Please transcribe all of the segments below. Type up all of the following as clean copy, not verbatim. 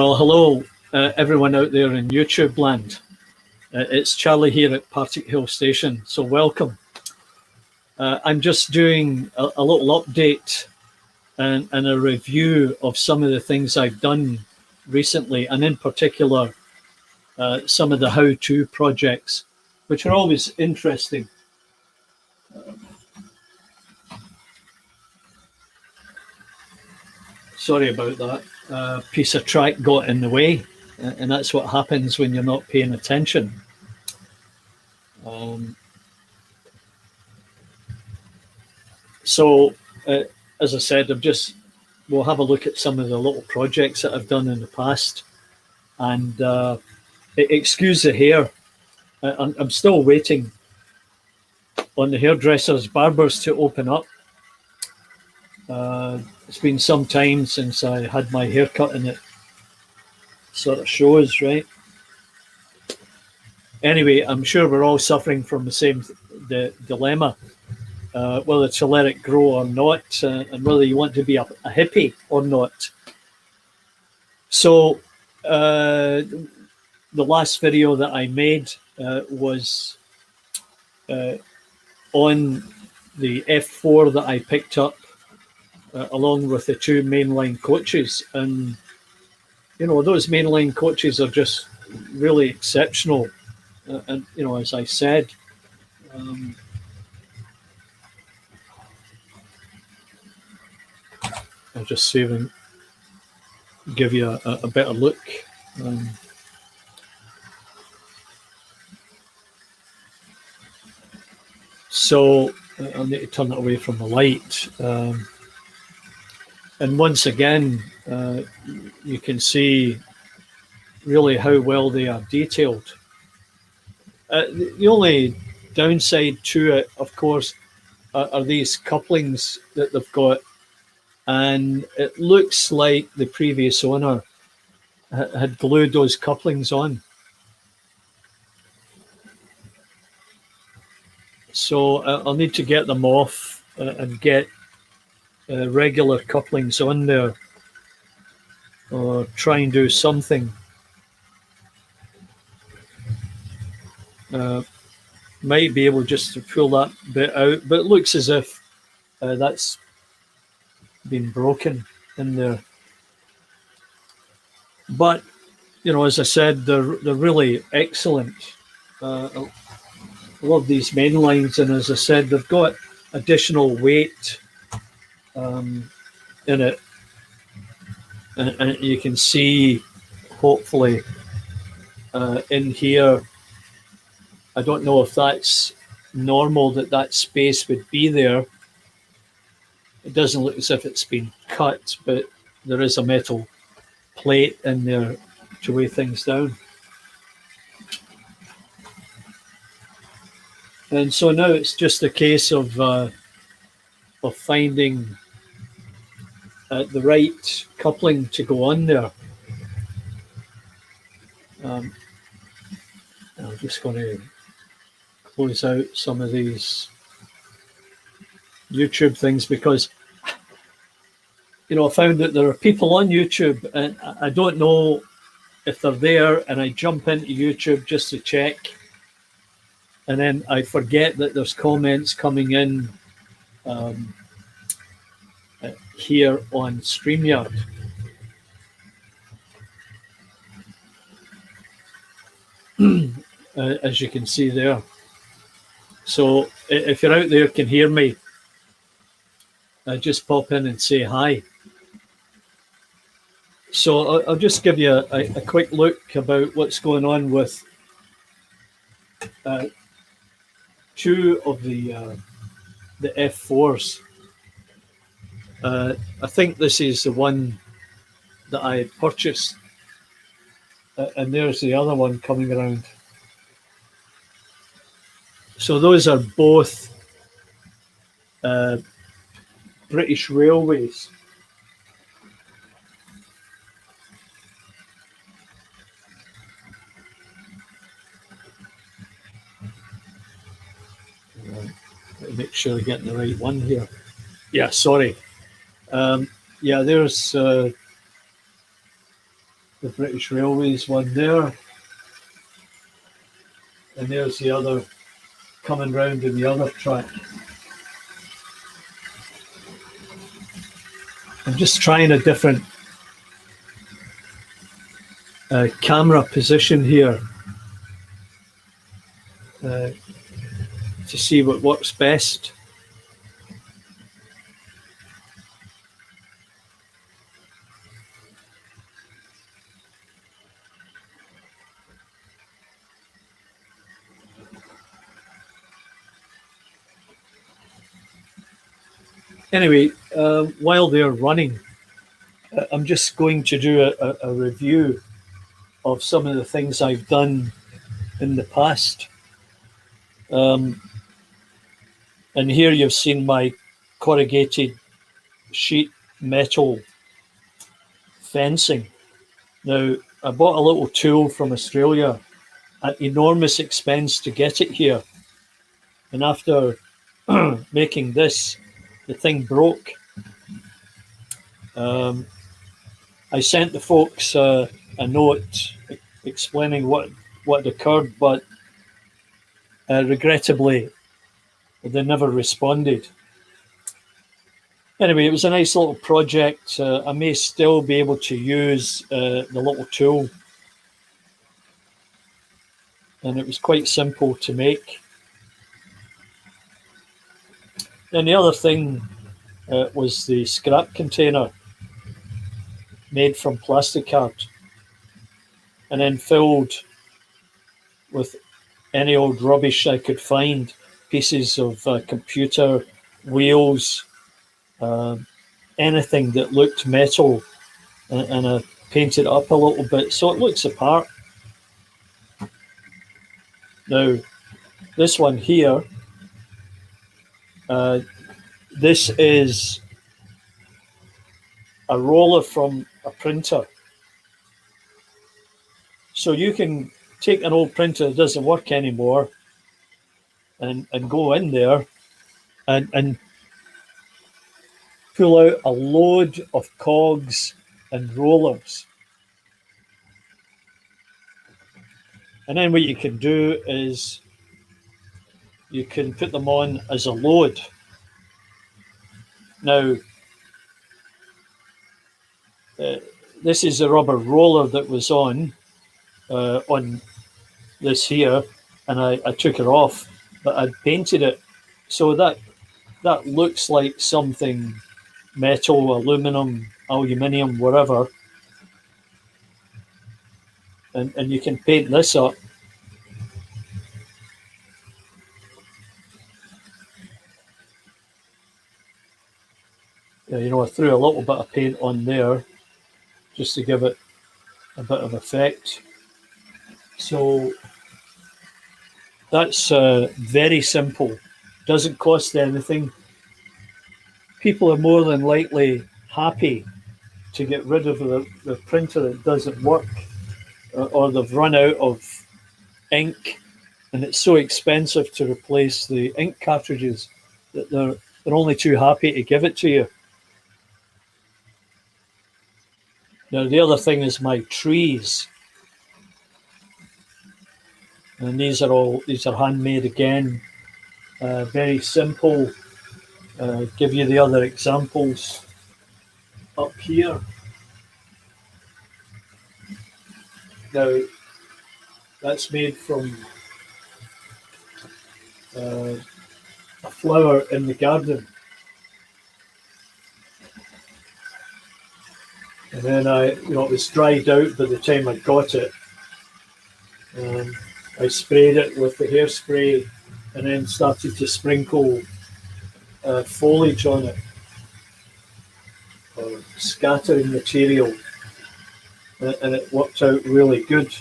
Well, hello, everyone out there in YouTube land. It's Charlie here at Partick Hill Station, so welcome. I'm just doing a little update and a review of some of the things I've done recently, and in particular, some of the how-to projects, which are always interesting. Sorry about that. Piece of track got in the way, and that's what happens when you're not paying attention. So, as I said, we'll have a look at some of the little projects that I've done in the past, and excuse the hair. I'm still waiting on the hairdressers, barbers to open up. It's been some time since I had my hair cut, and it sort of shows, right? Anyway, I'm sure we're all suffering from the same dilemma, whether to let it grow or not, and whether you want to be a hippie or not. So the last video that I made was on the F4 that I picked up along with the two mainline coaches, and you know, those mainline coaches are just really exceptional, and you know, as I said, I'll just see if I can give you a better look. So I'll need to turn it away from the light. And once again, you can see really how well they are detailed. The only downside to it, of course, are these couplings that they've got. And it looks like the previous owner had glued those couplings on. So I'll need to get them off and get regular couplings on there, or try and do something. Might be able just to pull that bit out, but it looks as if that's been broken in there. But you know, as I said, they're really excellent. I love these main lines, and as I said, they've got additional weight in it, and you can see hopefully in here. I don't know if that's normal, that space would be there. It doesn't look as if it's been cut, but there is a metal plate in there to weigh things down. And so now it's just a case of finding the right coupling to go on there. I'm just going to close out some of these YouTube things, because you know, I found that there are people on YouTube, and I don't know if they're there, and I jump into YouTube just to check, and then I forget that there's comments coming in here on StreamYard. As you can see there. So if you're out there, can hear me, just pop in and say hi. So I'll just give you a quick look about what's going on with two of the F4s. I think this is the one that I purchased, and there's the other one coming around. So those are both British Railways. Make sure I get the right one here. Yeah, sorry. Yeah, there's the British Railways one there. And there's the other coming round in the other track. I'm just trying a different camera position here to see what works best. Anyway, while they're running, I'm just going to do a review of some of the things I've done in the past. And here you've seen my corrugated sheet metal fencing. Now, I bought a little tool from Australia at enormous expense to get it here. And after making this, the thing broke. I sent the folks a note explaining what had occurred, but regrettably, they never responded. Anyway, it was a nice little project. I may still be able to use the little tool. And it was quite simple to make. Then the other thing was the scrap container made from plastic card and then filled with any old rubbish I could find, pieces of computer, wheels, anything that looked metal, and I painted it up a little bit so it looks the part. Now, this one here, this is a roller from a printer. So you can take an old printer that doesn't work anymore and go in there and pull out a load of cogs and rollers. And then what you can do is you can put them on as a load. Now, this is a rubber roller that was on this here, and I took it off, but I painted it so that looks like something metal, aluminium, whatever. And you can paint this up. You know, I threw a little bit of paint on there just to give it a bit of effect. So that's very simple. Doesn't cost anything. People are more than likely happy to get rid of the printer that doesn't work, or they've run out of ink, and it's so expensive to replace the ink cartridges that they're only too happy to give it to you. Now, the other thing is my trees. And these are handmade again. Very simple. Give you the other examples up here. Now, that's made from a flower in the garden. And then it was dried out by the time I got it. I sprayed it with the hairspray and then started to sprinkle foliage on it, or scattering material, and it worked out really good.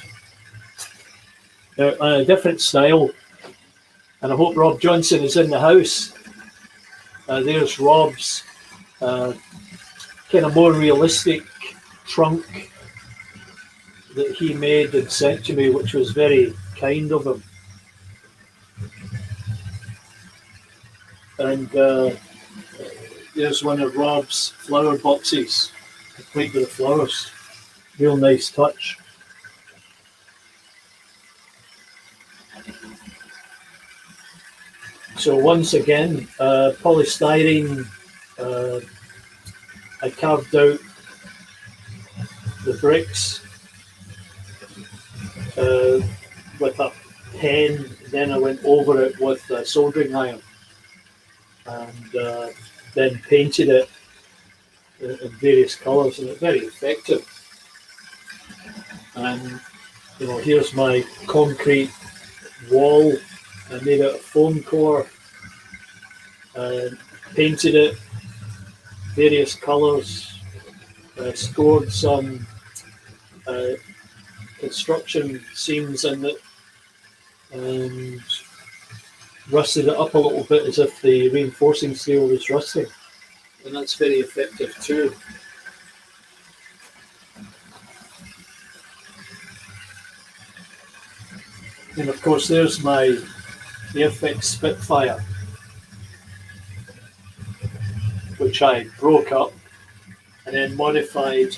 Now, a different style, and I hope Rob Johnson is in the house. There's Rob's kind of more realistic trunk that he made and sent to me, which was very kind of him. And there's one of Rob's flower boxes, complete with the flowers. real nice touch. So once again, polystyrene, I carved out the bricks with a pen, then I went over it with a soldering iron, and then painted it in various colours, and it's very effective. And here's my concrete wall. I made it a foam core, painted it various colours, scored some construction seams in it, and rusted it up a little bit as if the reinforcing steel was rusting, and that's very effective too. And of course there's my Airfix Spitfire, which I broke up and then modified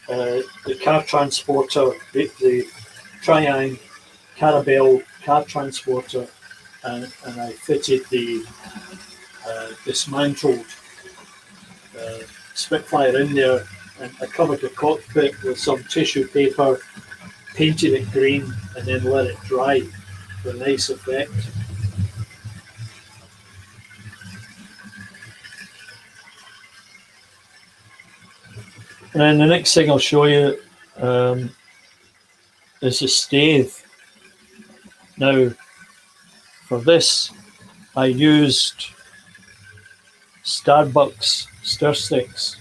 the car transporter, the Triang Carabel car transporter, and I fitted the dismantled Spitfire in there, and I covered the cockpit with some tissue paper, painted it green, and then let it dry for a nice effect. And then the next thing I'll show you is a stave. Now, for this, I used Starbucks stir sticks.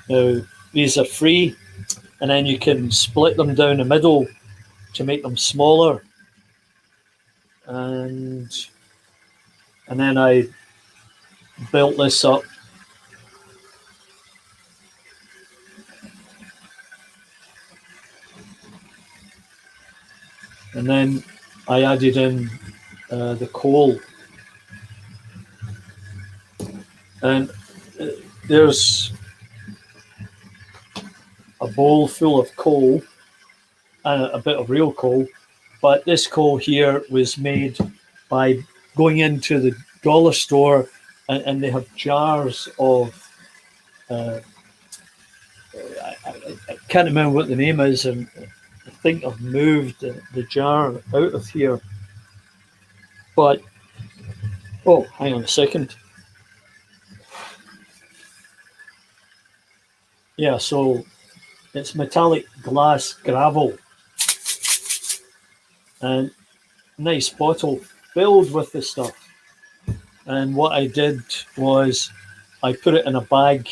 Now, these are free, and then you can split them down the middle to make them smaller. And then I built this up. And then I added in the coal. And there's a bowl full of coal and a bit of real coal. But this coal here was made by going into the dollar store, and they have jars of, I can't remember what the name is, and I think I've moved the jar out of here. But, oh, hang on a second. Yeah, so it's metallic glass gravel. And nice bottle filled with the stuff. And what I did was I put it in a bag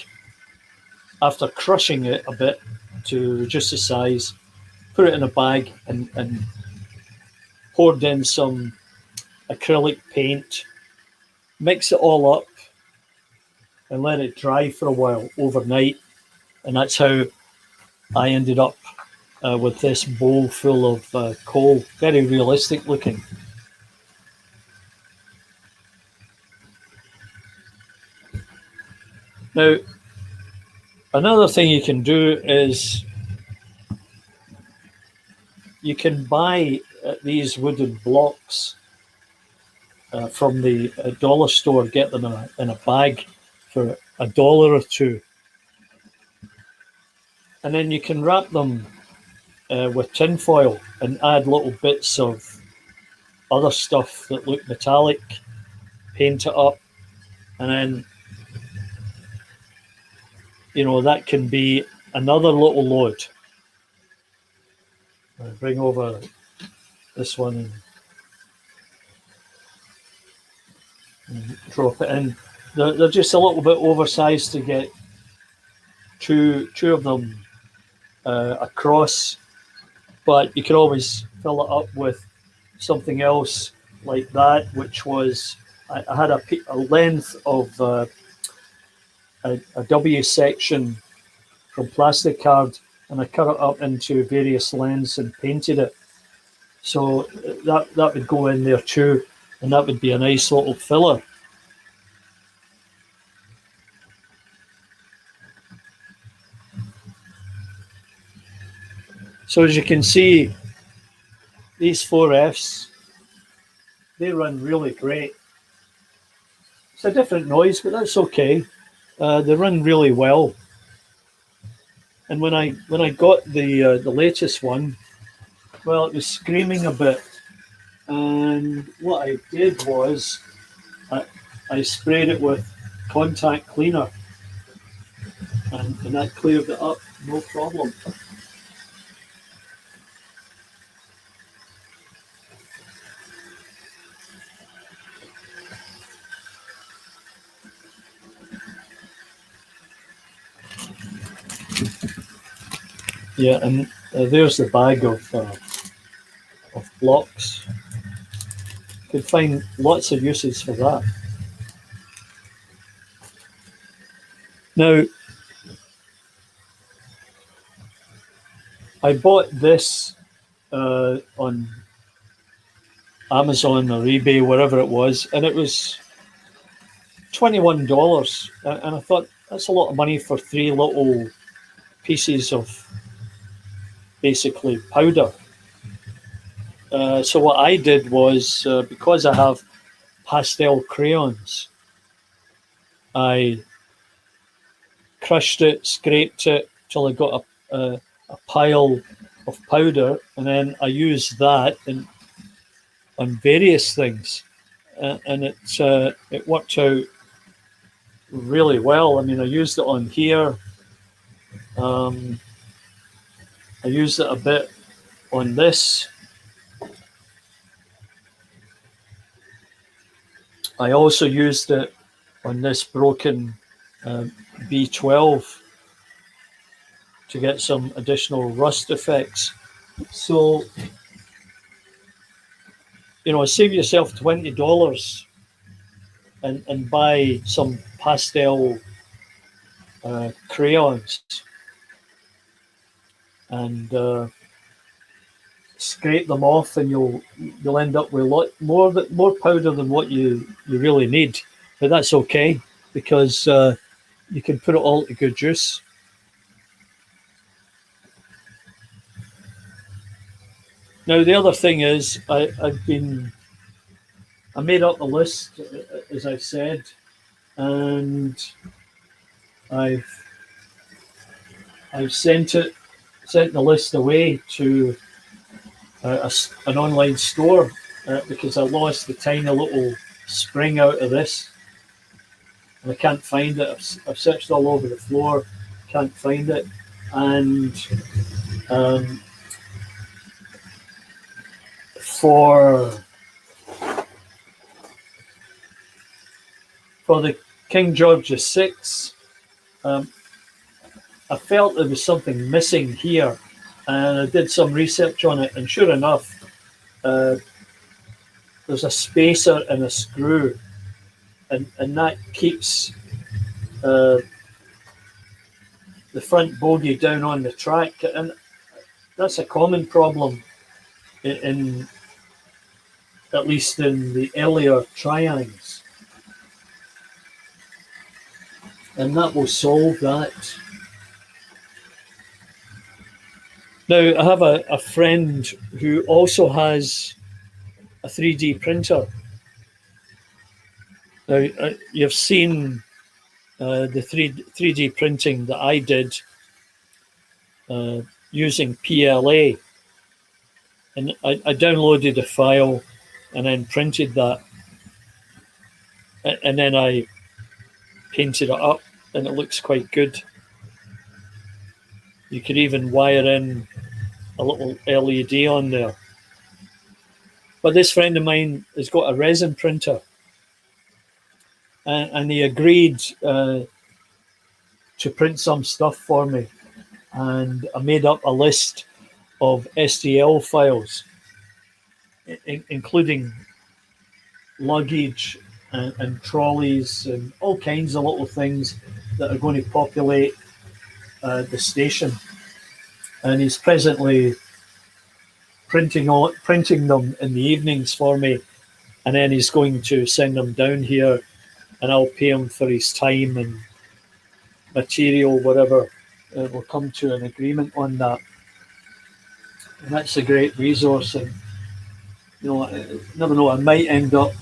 after crushing it a bit to reduce the size, put it in a bag and poured in some acrylic paint, mix it all up and let it dry for a while overnight. And that's how I ended up with this bowl full of coal. Very realistic looking. Now, another thing you can do is you can buy these wooden blocks from the dollar store, get them in a bag for $1 or $2. And then you can wrap them with tin foil and add little bits of other stuff that look metallic, paint it up, and then that can be another little load. I'll bring over this one and drop it in. They're just a little bit oversized to get two of them across, but you can always fill it up with something else like that, which was, I had a length of a W section from plastic card, and I cut it up into various lengths and painted it. So that would go in there too, and that would be a nice little filler. So as you can see, these 4Fs, they run really great. It's a different noise, but that's okay. They run really well. And when I got the latest one, well, it was screaming a bit. And what I did was I sprayed it with contact cleaner, and that cleared it up, no problem. Yeah, and there's the bag of blocks. Could find lots of uses for that. Now, I bought this on Amazon or eBay, wherever it was, and it was $21. And I thought, that's a lot of money for 3 little pieces of basically powder. So what I did was, because I have pastel crayons, I crushed it, scraped it till I got a pile of powder, and then I used that on various things, and it worked out really well. I mean, I used it on here. I used it a bit on this. I also used it on this broken B12 to get some additional rust effects. So, save yourself $20 and buy some pastel crayons and scrape them off, and you'll end up with a lot more powder than what you really need. But that's okay, because you can put it all to good use. Now the other thing is, I made up a list, as I've said, and I've sent the list away to an online store because I lost the tiny little spring out of this, and I can't find it. I've searched all over the floor, can't find it, and for the King George VI, I felt there was something missing here, and I did some research on it, and sure enough, there's a spacer and a screw, and that keeps the front bogie down on the track, and that's a common problem in at least in the earlier Triangs, and that will solve that. Now, I have a friend who also has a 3D printer. Now, you've seen the 3D printing that I did using PLA, and I downloaded a file and then printed that, and then I painted it up, and it looks quite good. You could even wire in a little LED on there. But this friend of mine has got a resin printer, and he agreed to print some stuff for me, and I made up a list of STL files, including luggage and trolleys and all kinds of little things that are going to populate the station. And he's presently printing them in the evenings for me, and then he's going to send them down here, and I'll pay him for his time and material, whatever. We'll come to an agreement on that. And that's a great resource. And you know, I never know, I might end up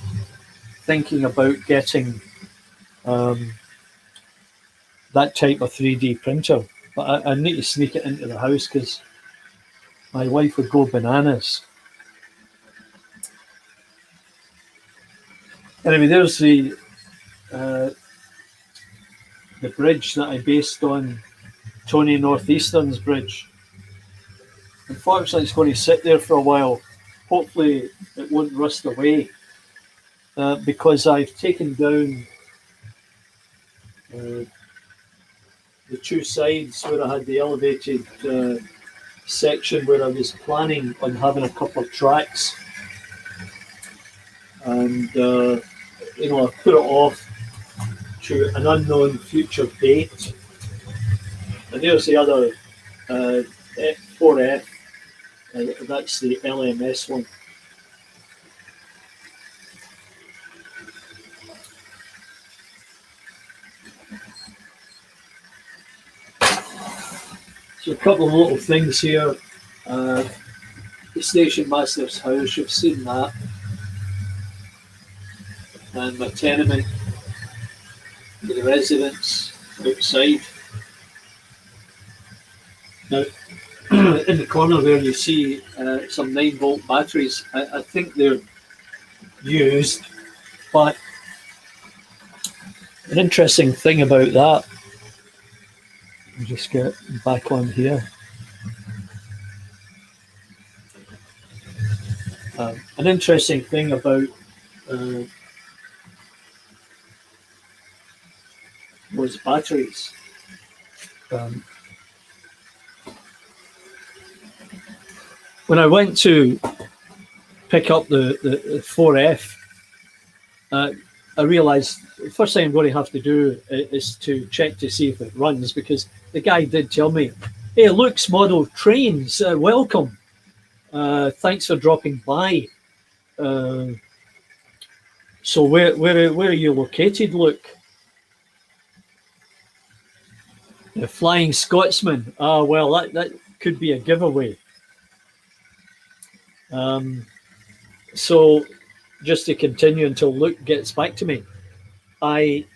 thinking about getting that type of 3D printer, but I need to sneak it into the house because my wife would go bananas. Anyway, there's the bridge that I based on Tony Northeastern's bridge. Unfortunately, it's going to sit there for a while. Hopefully, it won't rust away because I've taken down the two sides where I had the elevated section where I was planning on having a couple of tracks, and you know, I put it off to an unknown future date. And there's the other 4F, that's the LMS one. So a couple of little things here. The station master's house, you've seen that. And my tenement for the residents outside. Now, in the corner there you see some 9-volt batteries. I think they're used, but an interesting thing about that, I'll just get back on here. An interesting thing about was batteries. When I went to pick up the 4F, I realised the first thing I'm going to have to do is to check to see if it runs, because the guy did tell me, "Hey, Luke's Model Trains, welcome. Thanks for dropping by." So where are you located, Luke? The Flying Scotsman. Ah, well, that could be a giveaway. So just to continue until Luke gets back to me, I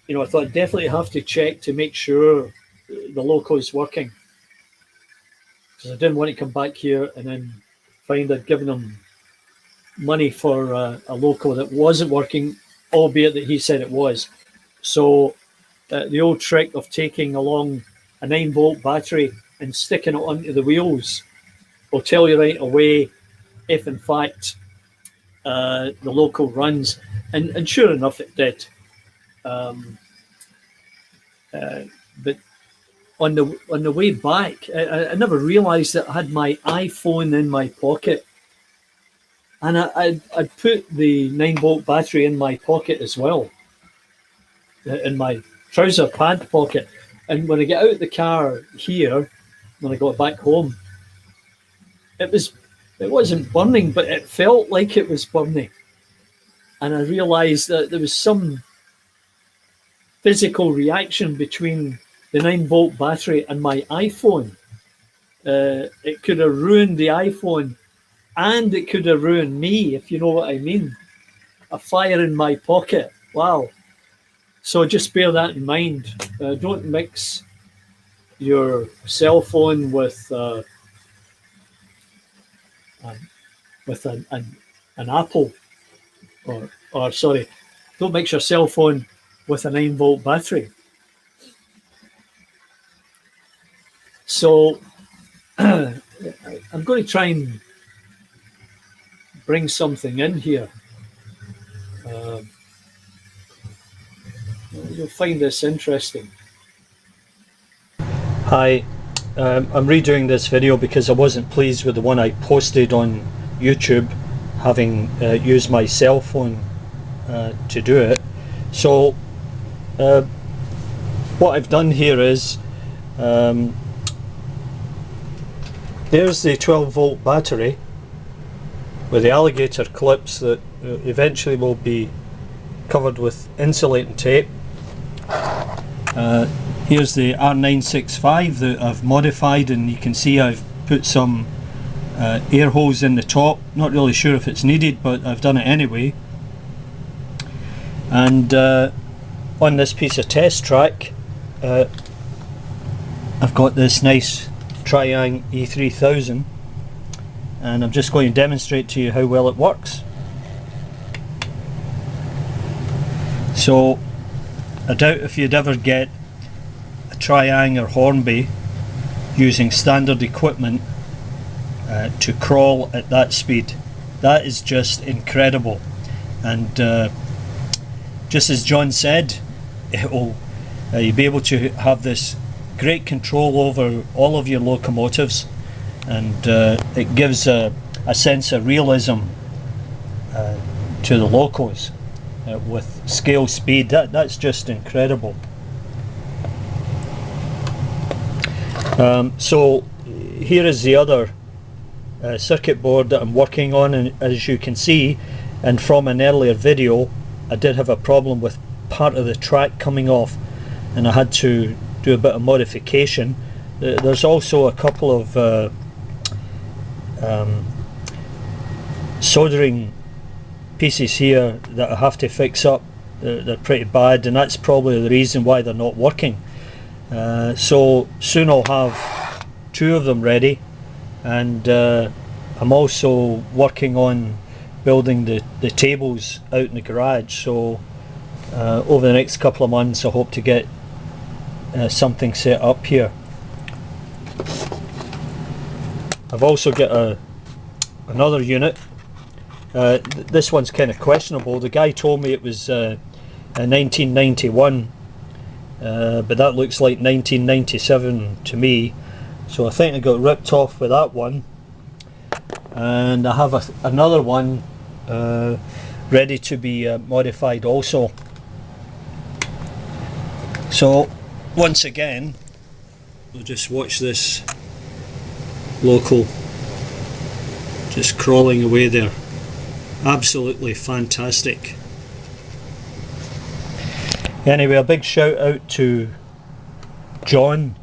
thought I'd definitely have to check to make sure the loco is working, because I didn't want to come back here and then find I'd given him money for a loco that wasn't working, albeit that he said it was. So the old trick of taking along a 9-volt battery and sticking it onto the wheels will tell you right away if in fact the loco runs, and sure enough it did. But on the way back, I never realised that I had my iPhone in my pocket, and I'd put the 9-volt battery in my pocket as well, in my trouser pant pocket. And when I get out of the car here, when I got back home, it wasn't burning, but it felt like it was burning. And I realised that there was some physical reaction between the 9-volt battery and my iPhone. It could have ruined the iPhone, and it could have ruined me, if you know what I mean. A fire in my pocket. Wow. So just bear that in mind. Don't mix your cell phone with an Apple, or sorry, don't mix your cell phone with a 9-volt battery. So I'm going to try and bring something in here. You'll find this interesting. Hi, I'm redoing this video because I wasn't pleased with the one I posted on YouTube, having used my cell phone to do it. So what I've done here is there's the 12-volt battery with the alligator clips that eventually will be covered with insulating tape. Here's the R965 that I've modified, and you can see I've put some air hose in the top. Not really sure if it's needed, but I've done it anyway. And on this piece of test track, I've got this nice Triang E3000, and I'm just going to demonstrate to you how well it works. So I doubt if you'd ever get a Triang or Hornby using standard equipment to crawl at that speed. That is just incredible. And just as John said, it'll you'll be able to have this great control over all of your locomotives, and it gives a sense of realism to the locos with scale speed. That's just incredible. So here is the other circuit board that I'm working on, and as you can see, and from an earlier video, I did have a problem with part of the track coming off, and I had to do a bit of modification. There's also a couple of soldering pieces here that I have to fix up. They're pretty bad, and that's probably the reason why they're not working. So soon I'll have two of them ready, and I'm also working on building the tables out in the garage. So over the next couple of months I hope to get something set up here. I've also got another unit. This one's kind of questionable. The guy told me it was a 1991, but that looks like 1997 to me, so I think I got ripped off with that one. And I have another one ready to be modified also. So once again, we'll just watch this local just crawling away there. Absolutely fantastic. Anyway, a big shout out to John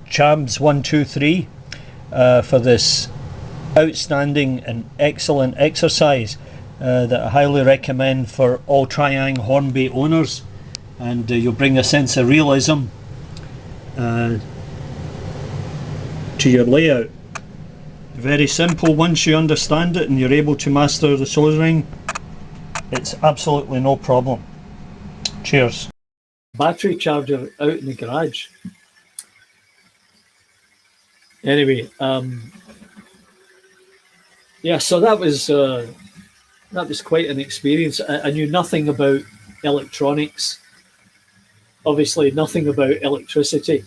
Chams123 for this outstanding and excellent exercise that I highly recommend for all Triang Hornby owners, and you'll bring a sense of realism to your layout. Very simple once you understand it and you're able to master the soldering. It's absolutely no problem. Cheers. Battery charger out in the garage. Anyway, yeah, so that was quite an experience. I knew nothing about electronics, obviously nothing about electricity,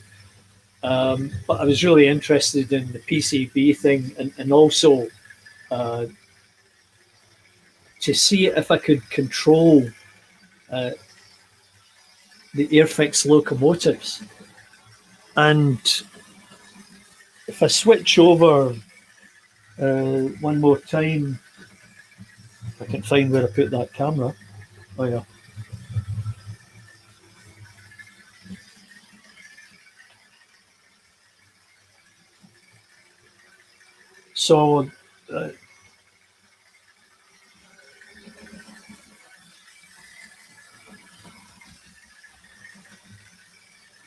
but I was really interested in the PCB thing, and also to see if I could control the Airfix locomotives. And if I switch over one more time, if I can find where I put that camera. Oh yeah. So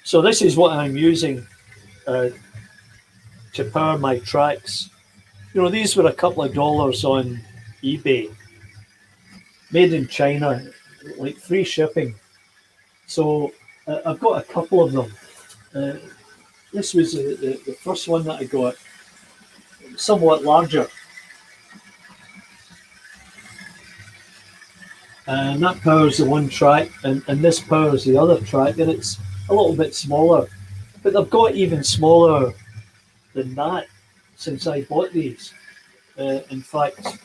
so this is what I'm using to power my tracks. You know, these were a couple of dollars on eBay, made in China, like free shipping. So I've got a couple of them. This was the first one that I got, somewhat larger. And that powers the one track, and this powers the other track, and it's a little bit smaller. But they've got even smaller than that since I bought these. In fact,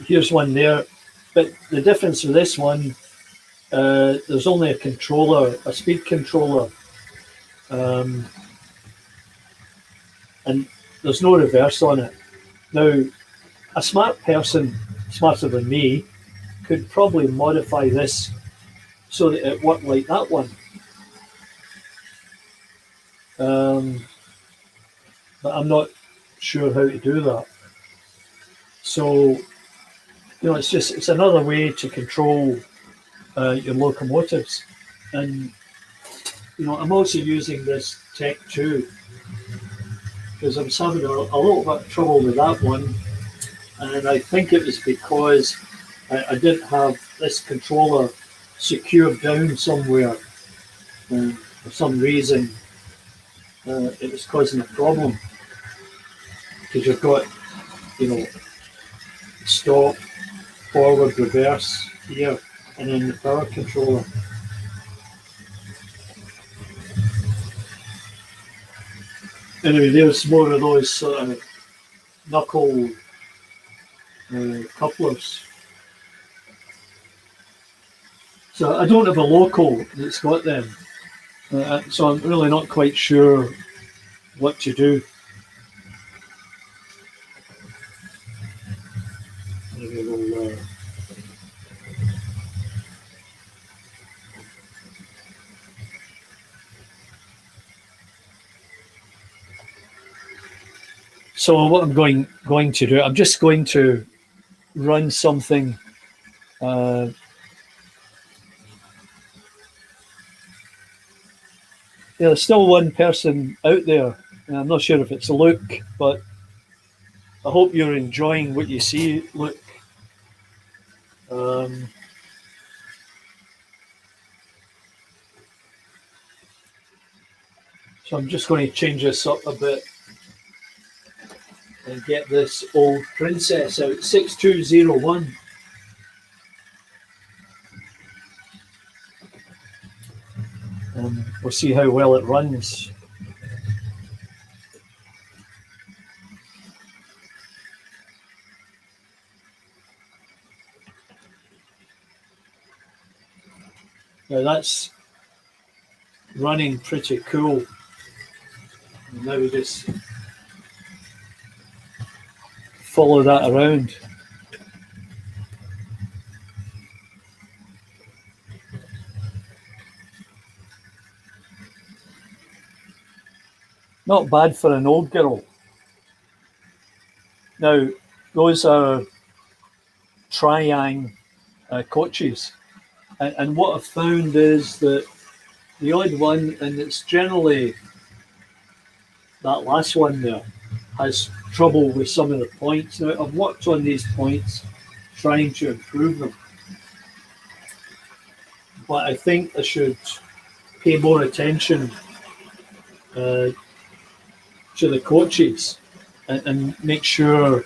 here's one there. But the difference with this one, there's only a controller, a speed controller. And there's no reverse on it. Now, a smart person, smarter than me, could probably modify this so that it worked like that one. But I'm not sure how to do that. So, it's another way to control your locomotives. And, I'm also using this Tech 2 because I was having a little bit of trouble with that one. And I think it was because I didn't have this controller secured down somewhere. For some reason, it was causing a problem. Because you've got, stop, forward, reverse here, and then the power controller. Anyway, there's more of those sort of knuckle couplers. So I don't have a local that's got them. So I'm really not quite sure what to do. Maybe we'll, so what I'm going to do, I'm just going to run something. There's still one person out there. And I'm not sure if it's Luke, but I hope you're enjoying what you see, Luke. So I'm just going to change this up a bit and get this old Princess out, 6201. We'll see how well it runs. Now that's running pretty cool. And now we just follow that around. Not bad for an old girl. Now, those are Triang coaches. And what I've found is that the odd one, and it's generally that last one there, has trouble with some of the points. Now, I've worked on these points, trying to improve them. But I think I should pay more attention to the coaches and make sure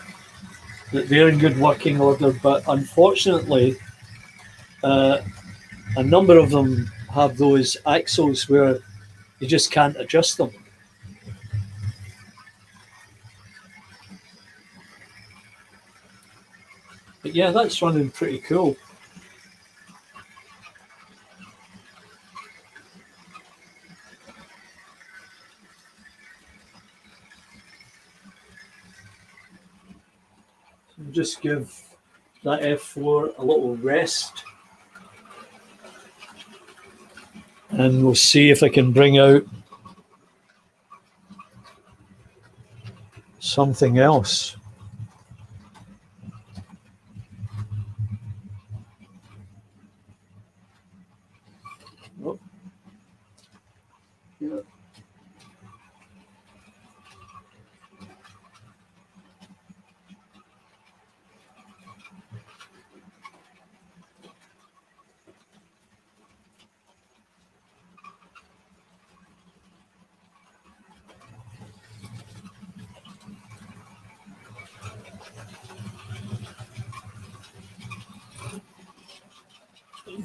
that they're in good working order. But unfortunately, a number of them have those axles where you just can't adjust them. But yeah, that's running pretty cool. Just give that F4 a little rest. And we'll see if I can bring out something else. Oh. Yeah.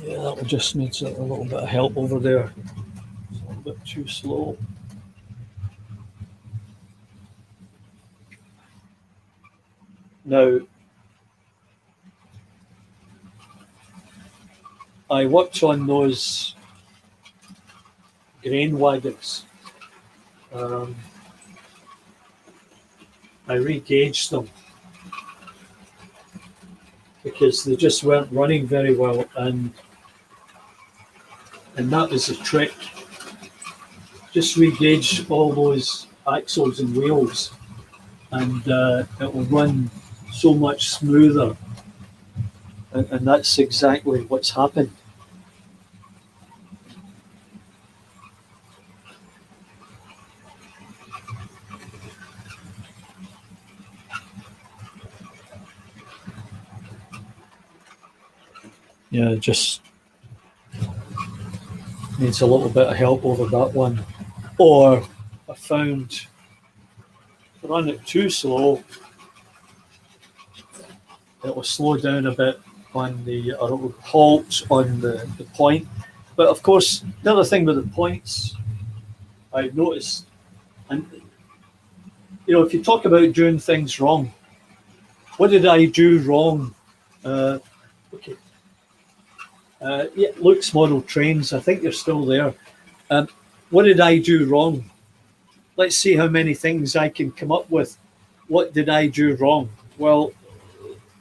Yeah, that one just needs a little bit of help over there. It's a little bit too slow. Now, I worked on those grain wagons. I re-gauged them because they just weren't running very well, and that was the trick. Just re-gauge all those axles and wheels and it will run so much smoother. And that's exactly what's happened. Yeah, just needs a little bit of help over that one. Or I found if I run it too slow, it will slow down a bit on the, or it will halt on the point. But of course, the other thing with the points, I've noticed, and if you talk about doing things wrong, what did I do wrong? Okay. Yeah, Luke's model trains. I think you're still there. What did I do wrong? Let's see how many things I can come up with. What did I do wrong? Well,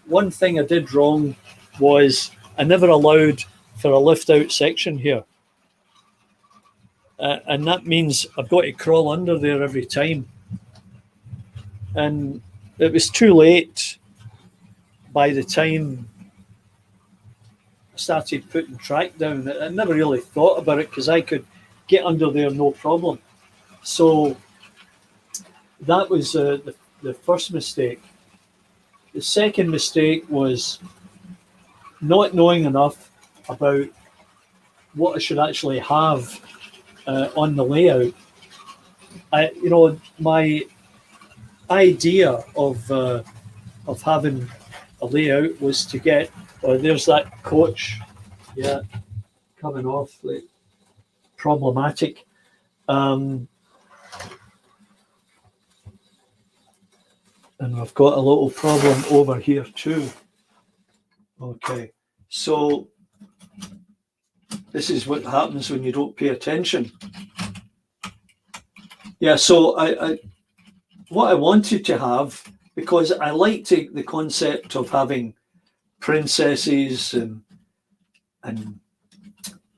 one thing I did wrong was I never allowed for a lift out section here. And that means I've got to crawl under there every time. And it was too late by the time I started putting track down. I never really thought about it because I could get under there no problem. So that was the first mistake. The second mistake was not knowing enough about what I should actually have on the layout. My idea of having a layout was to get. There's that coach, yeah, coming off. Like, problematic. And I've got a little problem over here too. Okay, so this is what happens when you don't pay attention. Yeah, so what I wanted to have, because I liked the concept of having princesses and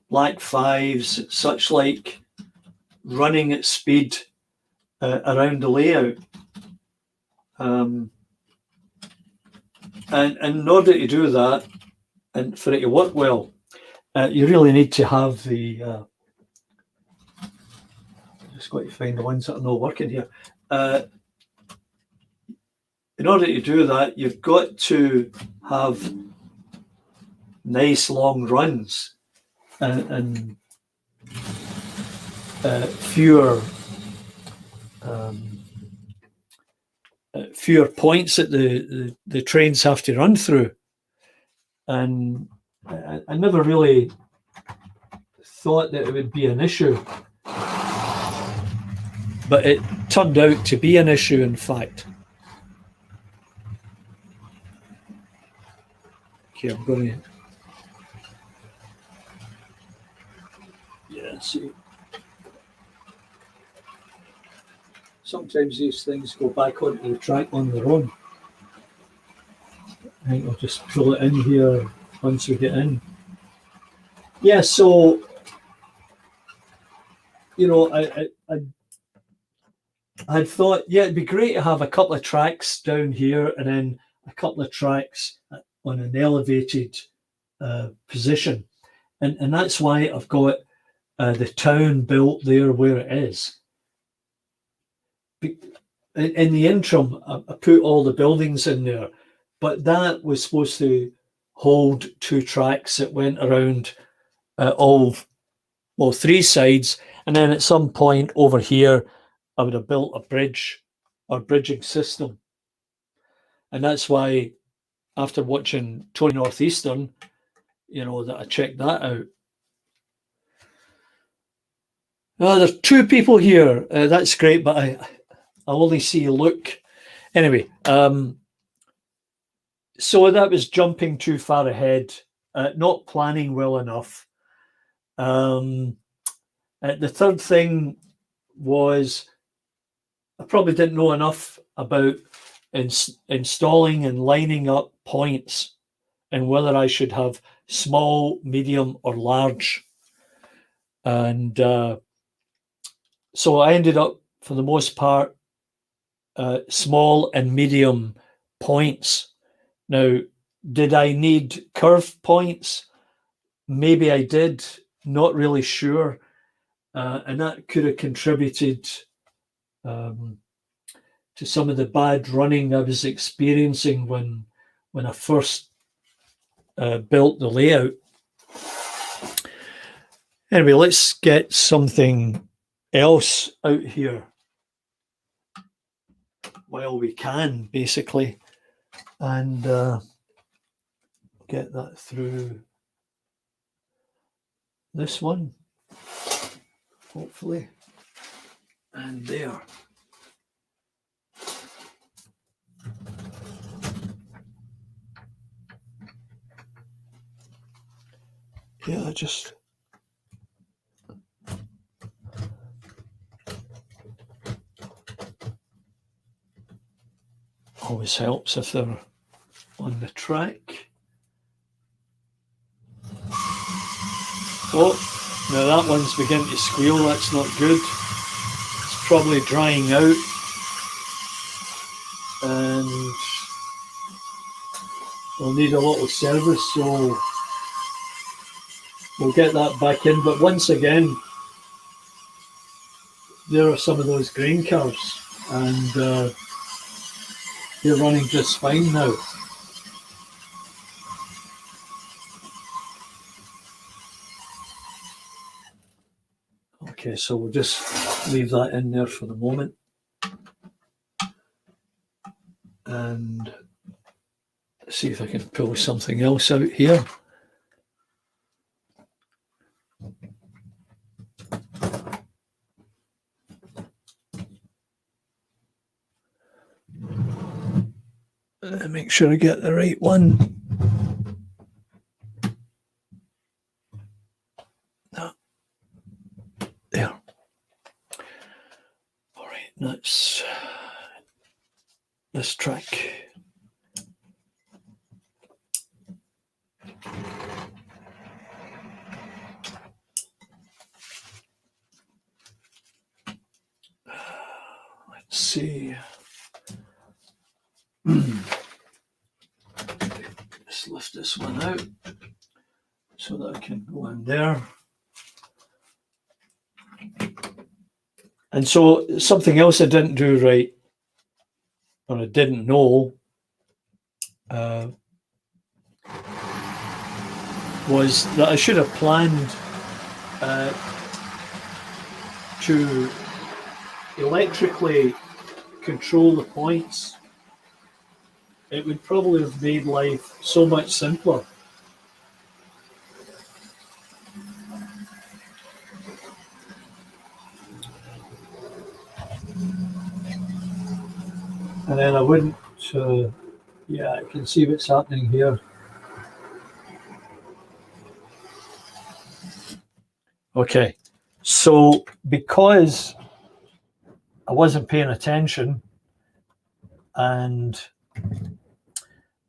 black fives, such like, running at speed around the layout. And in order to do that, and for it to work well, you really need to have the. Just got to find the ones that are not working here. In order to do that, you've got to have nice long runs and fewer points that the trains have to run through. And I never really thought that it would be an issue, but it turned out to be an issue, in fact. Okay, I'm going to. Yeah, see. Sometimes these things go back onto the track on their own. I think I'll just pull it in here once we get in. Yeah, so, I had thought, yeah, it'd be great to have a couple of tracks down here and then a couple of tracks on an elevated position. And that's why I've got the town built there where it is. In the interim, I put all the buildings in there, but that was supposed to hold two tracks that went around three sides. And then at some point over here, I would have built a bridge or bridging system. And that's why, after watching Tony Northeastern, that I checked that out. There's two people here. That's great, but I only see Luke. Anyway, so that was jumping too far ahead, not planning well enough. The third thing was I probably didn't know enough about installing and lining up points and whether I should have small, medium, or large. And so I ended up, for the most part, small and medium points. Now, did I need curve points? Maybe I did, not really sure. And that could have contributed to some of the bad running I was experiencing when I first built the layout. Anyway, let's get something else out here while we can, basically, and get that through this one, hopefully, and there. Yeah, just always helps if they're on the track. Oh, now that one's beginning to squeal. That's not good. It's probably drying out, and we'll need a lot of service, so we'll get that back in. But once again, there are some of those grain cars, and they're running just fine now. Okay, so we'll just leave that in there for the moment. And see if I can pull something else out here. Make sure I get the right one. No. There. All right, that's this track. Let's see. Just lift this one out so that I can go in there. And so something else I didn't do right, or I didn't know, was that I should have planned to electrically control the points. It would probably have made life so much simpler. And then I wouldn't, yeah, I can see what's happening here. Okay, so because I wasn't paying attention and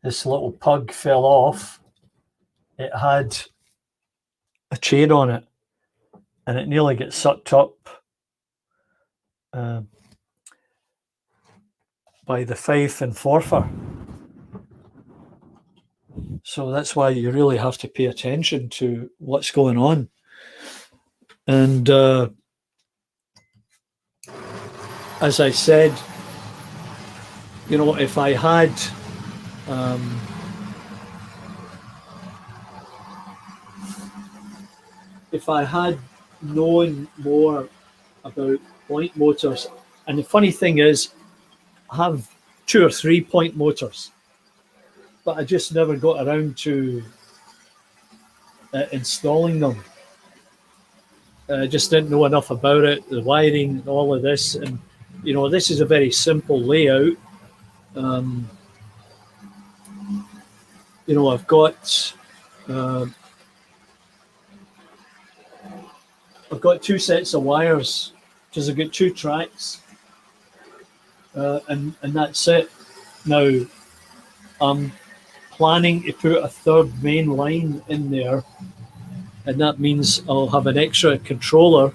this little pug fell off, it had a chain on it and it nearly gets sucked up by the fife and forfer. So that's why you really have to pay attention to what's going on. And as I said, you know, if I had known more about point motors, and the funny thing is, I have 2 or 3 point motors, but I just never got around to installing them. I just didn't know enough about it, the wiring, all of this. And, you know, this is a very simple layout. You know, I've got 2 sets of wires because I've got 2 tracks, and that's it. Now, I'm planning to put a 3rd main line in there, and that means I'll have an extra controller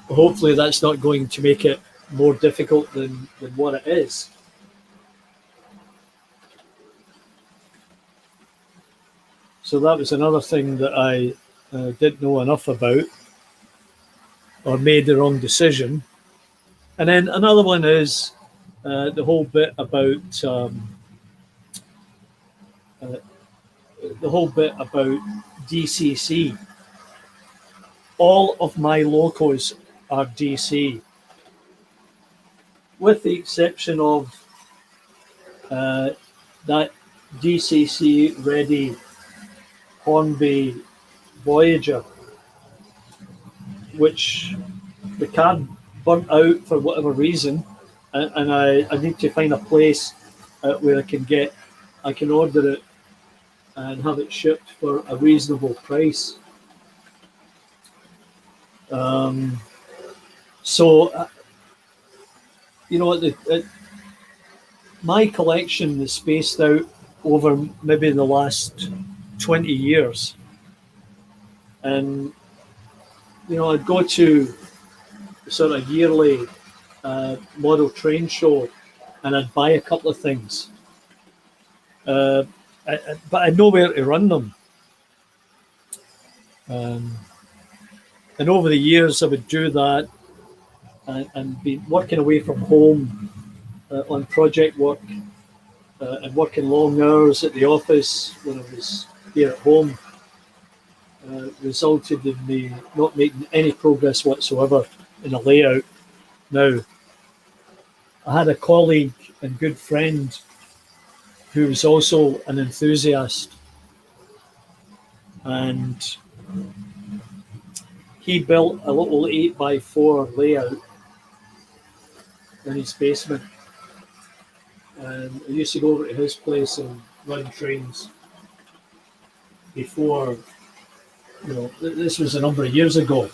hopefully that's not going to make it more difficult than what it is. So that was another thing that I didn't know enough about, or made the wrong decision. And then another one is the whole bit about DCC. All of my locos are DC, with the exception of that DCC ready Hornby Voyager, which the card burnt out for whatever reason, and I need to find a place where I can order it and have it shipped for a reasonable price. So, you know, my collection is spaced out over maybe the last 20 years. And, you know, I'd go to sort of yearly model train show and I'd buy a couple of things. But I'd know where to run them. And over the years, I would do that and be working away from home on project work and working long hours at the office when I was here at home. Resulted in me not making any progress whatsoever in a layout. Now, I had a colleague and good friend who was also an enthusiast, and he built a little 8x4 layout in his basement. And I used to go over to his place and run trains before, you know, this was a number of years ago.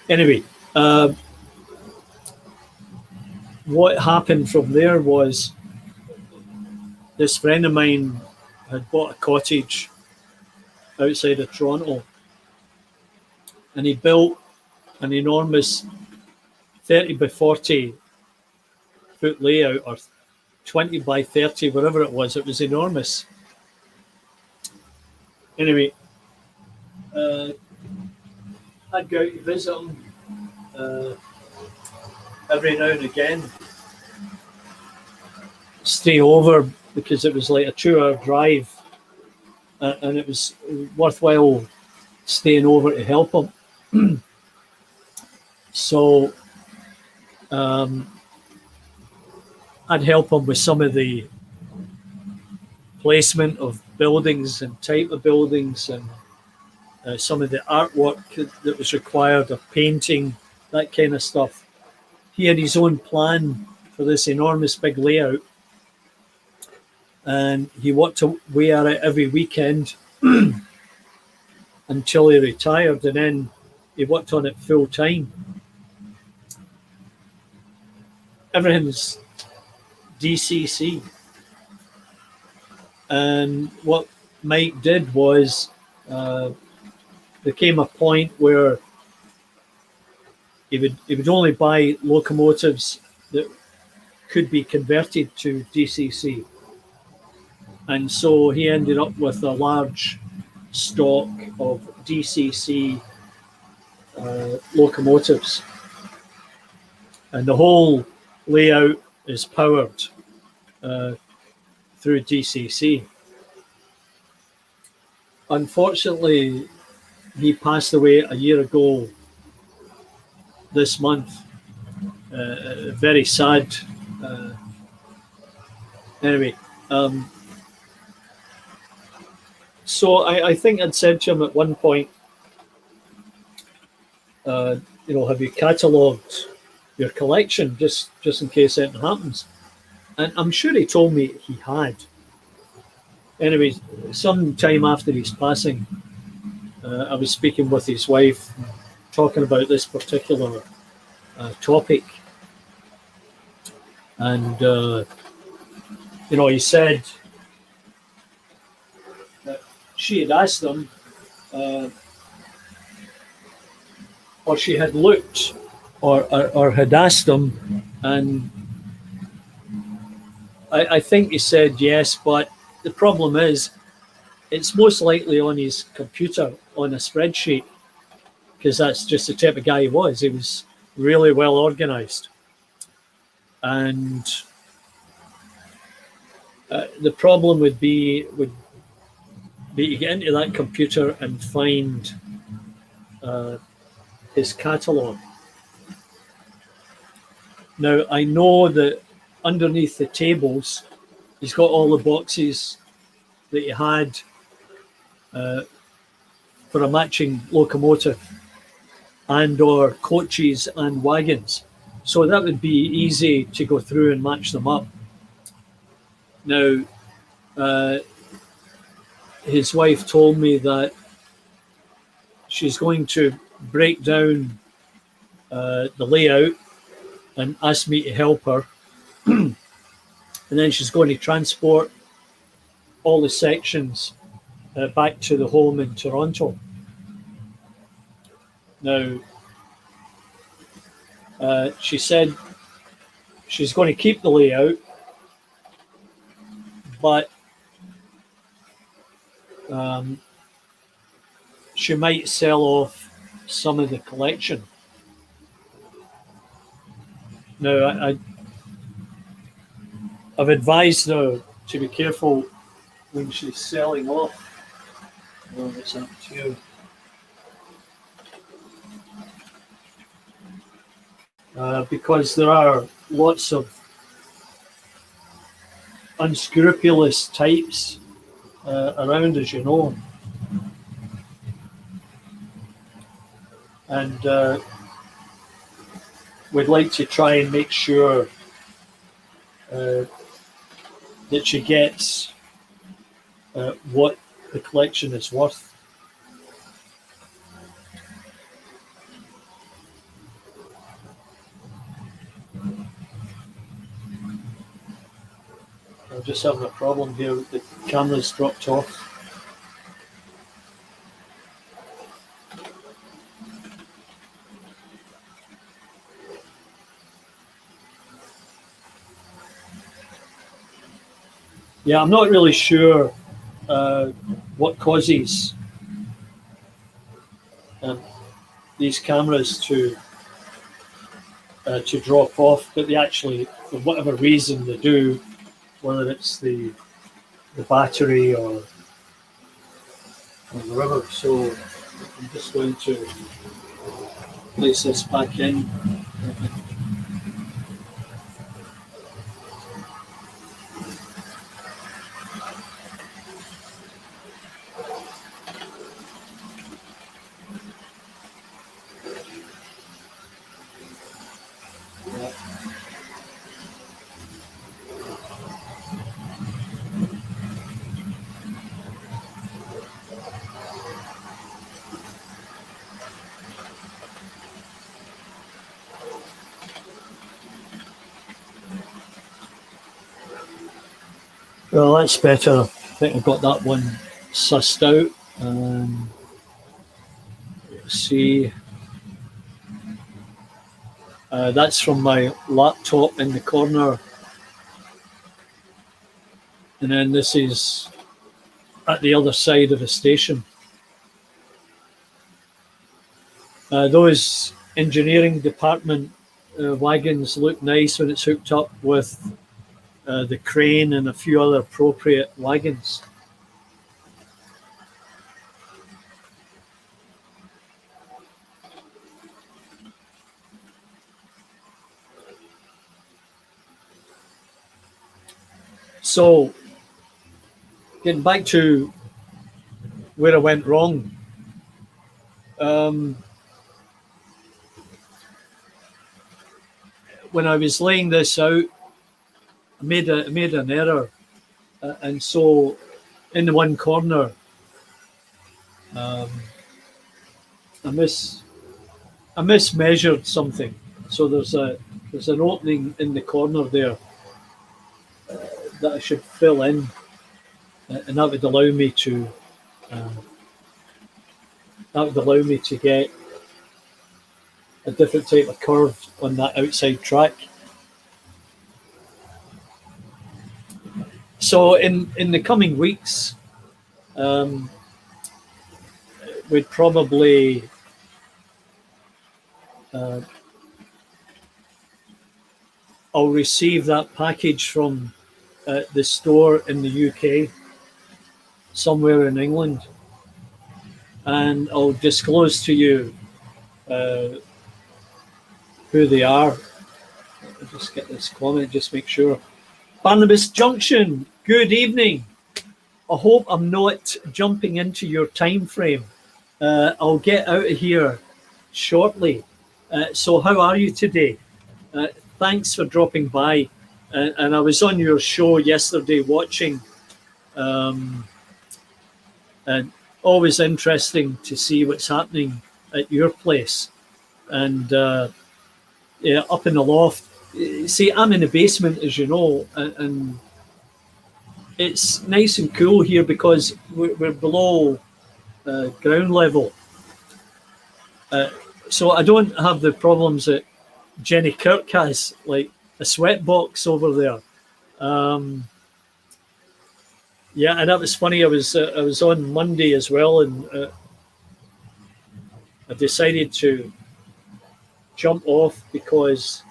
Anyway, what happened from there was this friend of mine had bought a cottage outside of Toronto, and he built an enormous 30 by 40 foot layout, or 20 by 30, whatever it was enormous. Anyway, I'd go out to visit him every now and again, stay over, because it was like a 2-hour drive, and it was worthwhile staying over to help him. So I'd help him with some of the placement of buildings and type of buildings, and some of the artwork that was required, of painting, that kind of stuff. He had his own plan for this enormous big layout, and he worked away at it every weekend until he retired, and then he worked on it full time. Everything's DCC. And what Mike did was, there came a point where he would only buy locomotives that could be converted to DCC. And so he ended up with a large stock of DCC locomotives. And the whole layout is powered through DCC. Unfortunately, he passed away a year ago this month. Very sad. Anyway, so I think I'd said to him at one point, you know, have you catalogued your collection just in case anything happens? And I'm sure he told me he had. Anyway, some time after his passing, I was speaking with his wife, talking about this particular topic. And, you know, he said that she had asked him or she had looked, or had asked him, and I think he said yes, but the problem is it's most likely on his computer on a spreadsheet, because that's just the type of guy he was. He was really well organized. And the problem would be to get into that computer and find his catalogue. Now, I know that underneath the tables, he's got all the boxes that he had for a matching locomotive and or coaches and wagons. So that would be easy to go through and match them up. Now, his wife told me that she's going to break down the layout and ask me to help her. And then she's going to transport all the sections back to the home in Toronto. Now, she said she's going to keep the layout, but she might sell off some of the collection. Now, I've advised her to be careful when she's selling off. Well, it's up to you. Because there are lots of unscrupulous types around, as you know. And we'd like to try and make sure that she gets what the collection is worth. I'm just having a problem here. The camera's dropped off. Yeah, I'm not really sure what causes these cameras to drop off, but they actually, for whatever reason, they do, whether it's the battery or whatever. So I'm just going to place this back in. Well, that's better. I think I've got that one sussed out. Let's see. That's from my laptop in the corner. And then this is at the other side of the station. Those engineering department wagons look nice when it's hooked up with the crane and a few other appropriate wagons. So, getting back to where I went wrong. When I was laying this out, I made an error, and so in the one corner, I mismeasured something. So there's an opening in the corner there that I should fill in, and that would allow me to get a different type of curve on that outside track. So in the coming weeks, we'd probably I'll receive that package from the store in the UK, somewhere in England, and I'll disclose to you who they are. I'll just get this comment, just make sure. Barnabas Junction, good evening. I hope I'm not jumping into your time frame. I'll get out of here shortly. So how are you today? Thanks for dropping by. And I was on your show yesterday watching. And always interesting to see what's happening at your place. And yeah, up in the loft. See, I'm in the basement, as you know, and it's nice and cool here because we're below ground level. So I don't have the problems that Jenny Kirk has, like a sweat box over there. Yeah, and that was funny. I was on Monday as well, and I decided to jump off because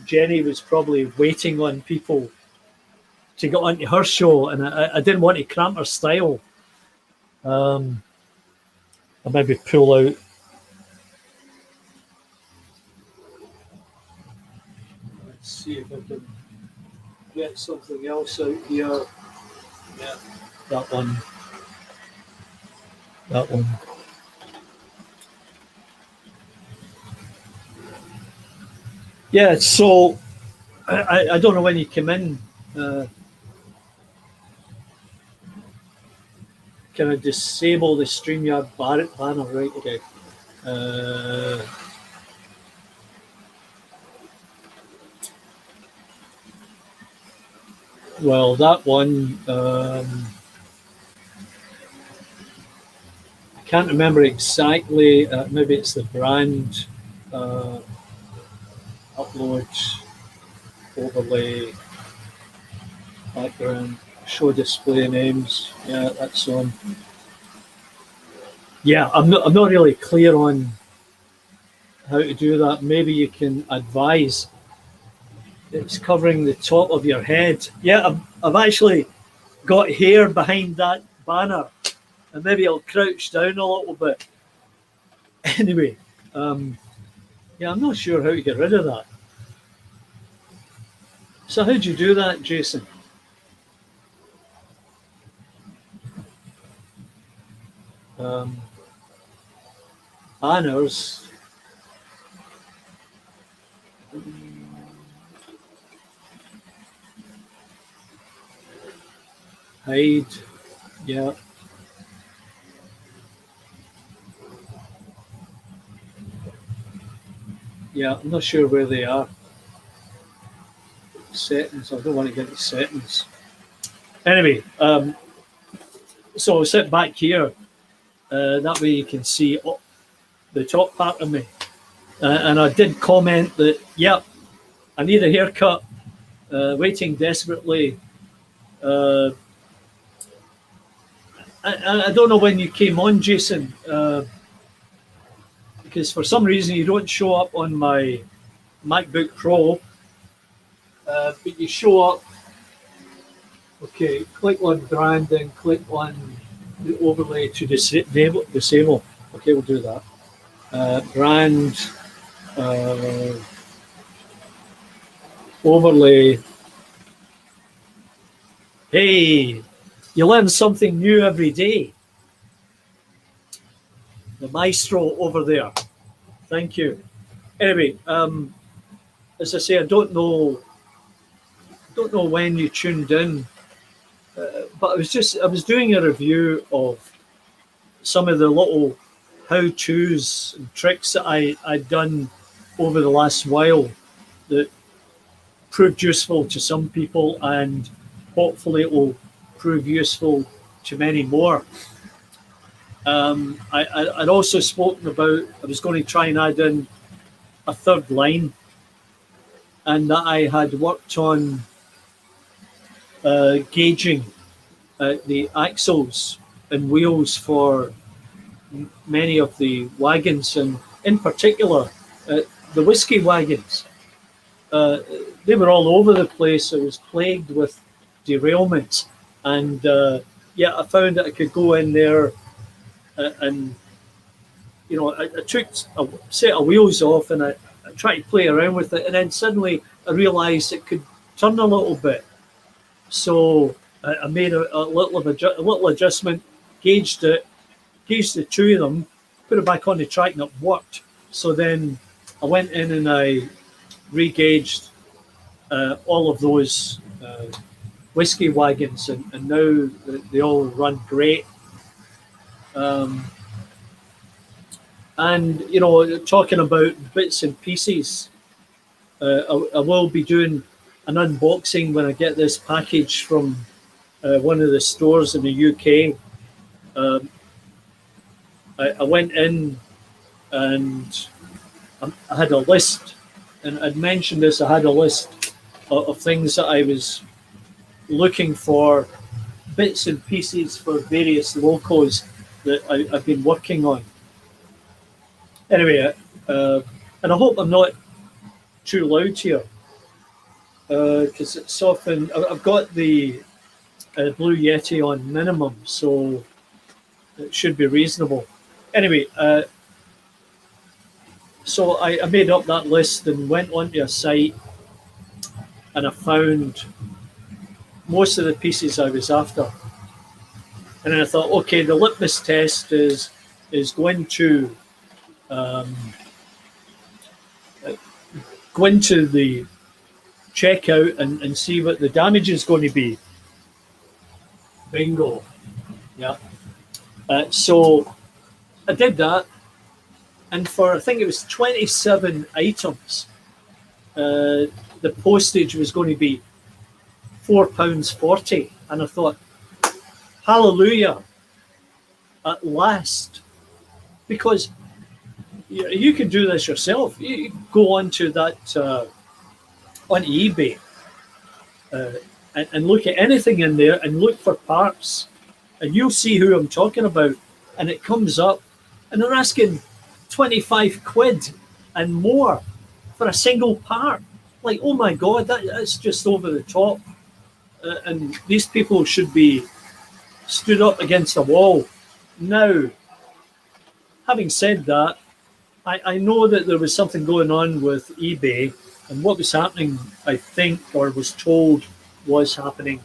Jenny was probably waiting on people to get onto her show, and I didn't want to cramp her style. I'll maybe pull out. Let's see if I can get something else out here. Yeah, that one. That one. Yeah, so I don't know when you came in. Can I disable the StreamYard banner? Right, okay. Well, that one, I can't remember exactly. Maybe it's the brand. Upload, overlay, background, show display names. Yeah, that's on. Yeah, I'm not really clear on how to do that. Maybe you can advise. It's covering the top of your head. Yeah, I've actually got hair behind that banner, and maybe I'll crouch down a little bit. Anyway, yeah, I'm not sure how to get rid of that. So how do you do that, Jason? Banners. Hide. Yeah. Yeah, I'm not sure where they are. Settings. I don't want to get the settings. Anyway, so I'll sit back here. That way you can see the top part of me. And I did comment that, yep, I need a haircut. Waiting desperately. I don't know when you came on, Jason, because for some reason you don't show up on my MacBook Pro, but you show up. Okay, click on brand, then click on the overlay to disable. Okay, we'll do that. Brand, overlay. Hey, you learn something new every day. The maestro over there. Thank you. Anyway, as I say, I don't know when you tuned in, but I was doing a review of some of the little how-tos and tricks that I'd done over the last while that proved useful to some people, and hopefully it will prove useful to many more. I'd also spoken about, I was going to try and add in a third line, and that I had worked on gauging the axles and wheels for many of the wagons, and in particular the whiskey wagons. They were all over the place. It was plagued with derailments, and I found that I could go in there and I took a set of wheels off, and I tried to play around with it, and then suddenly I realised it could turn a little bit. So I made a little adjustment, gauged the two of them, put it back on the track, and it worked. So then I went in and I re-gauged all of those whiskey wagons, and now they all run great. And talking about bits and pieces, I will be doing an unboxing when I get this package from one of the stores in the UK. I went in and I had a list, and I'd mentioned this. I had a list of things that I was looking for, bits and pieces for various locos that I've been working on. Anyway, and I hope I'm not too loud here, because it's often I've got the Blue Yeti on minimum, so it should be reasonable. Anyway, so I made up that list and went onto a site, and I found most of the pieces I was after. And then I thought, okay, the litmus test is going to go into the checkout and see what the damage is going to be. Bingo. Yeah. So I did that, and for I think it was 27 items, the postage was going to be £4.40, and I thought, hallelujah, at last, because you can do this yourself. You go onto that on eBay and look at anything in there and look for parts, and you'll see who I'm talking about. And it comes up, and they're asking 25 quid and more for a single part. Like, oh my God, that's just over the top. And these people should be stood up against a wall. Now, having said that, I know that there was something going on with eBay, and what was happening, I think, or was told was happening.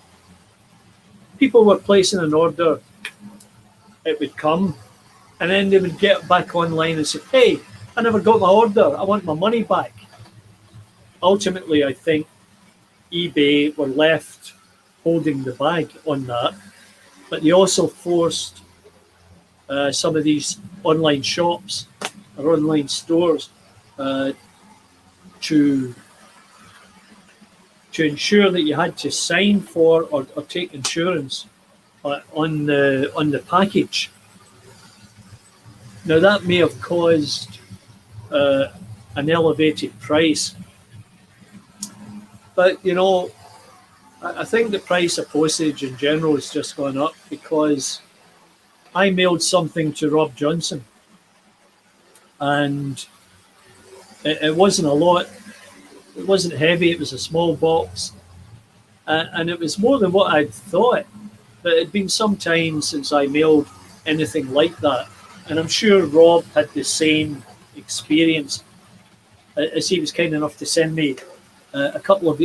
People were placing an order, it would come, and then they would get back online and say, hey, I never got my order, I want my money back. Ultimately, I think eBay were left holding the bag on that, but they also forced some of these online shops or online stores to ensure that you had to sign for or take insurance on the package. Now that may have caused an elevated price, but I think the price of postage in general has just gone up, because I mailed something to Rob Johnson, and it wasn't a lot. It wasn't heavy. It was a small box, and it was more than what I'd thought. But it had been some time since I mailed anything like that, and I'm sure Rob had the same experience, as he was kind enough to send me a couple of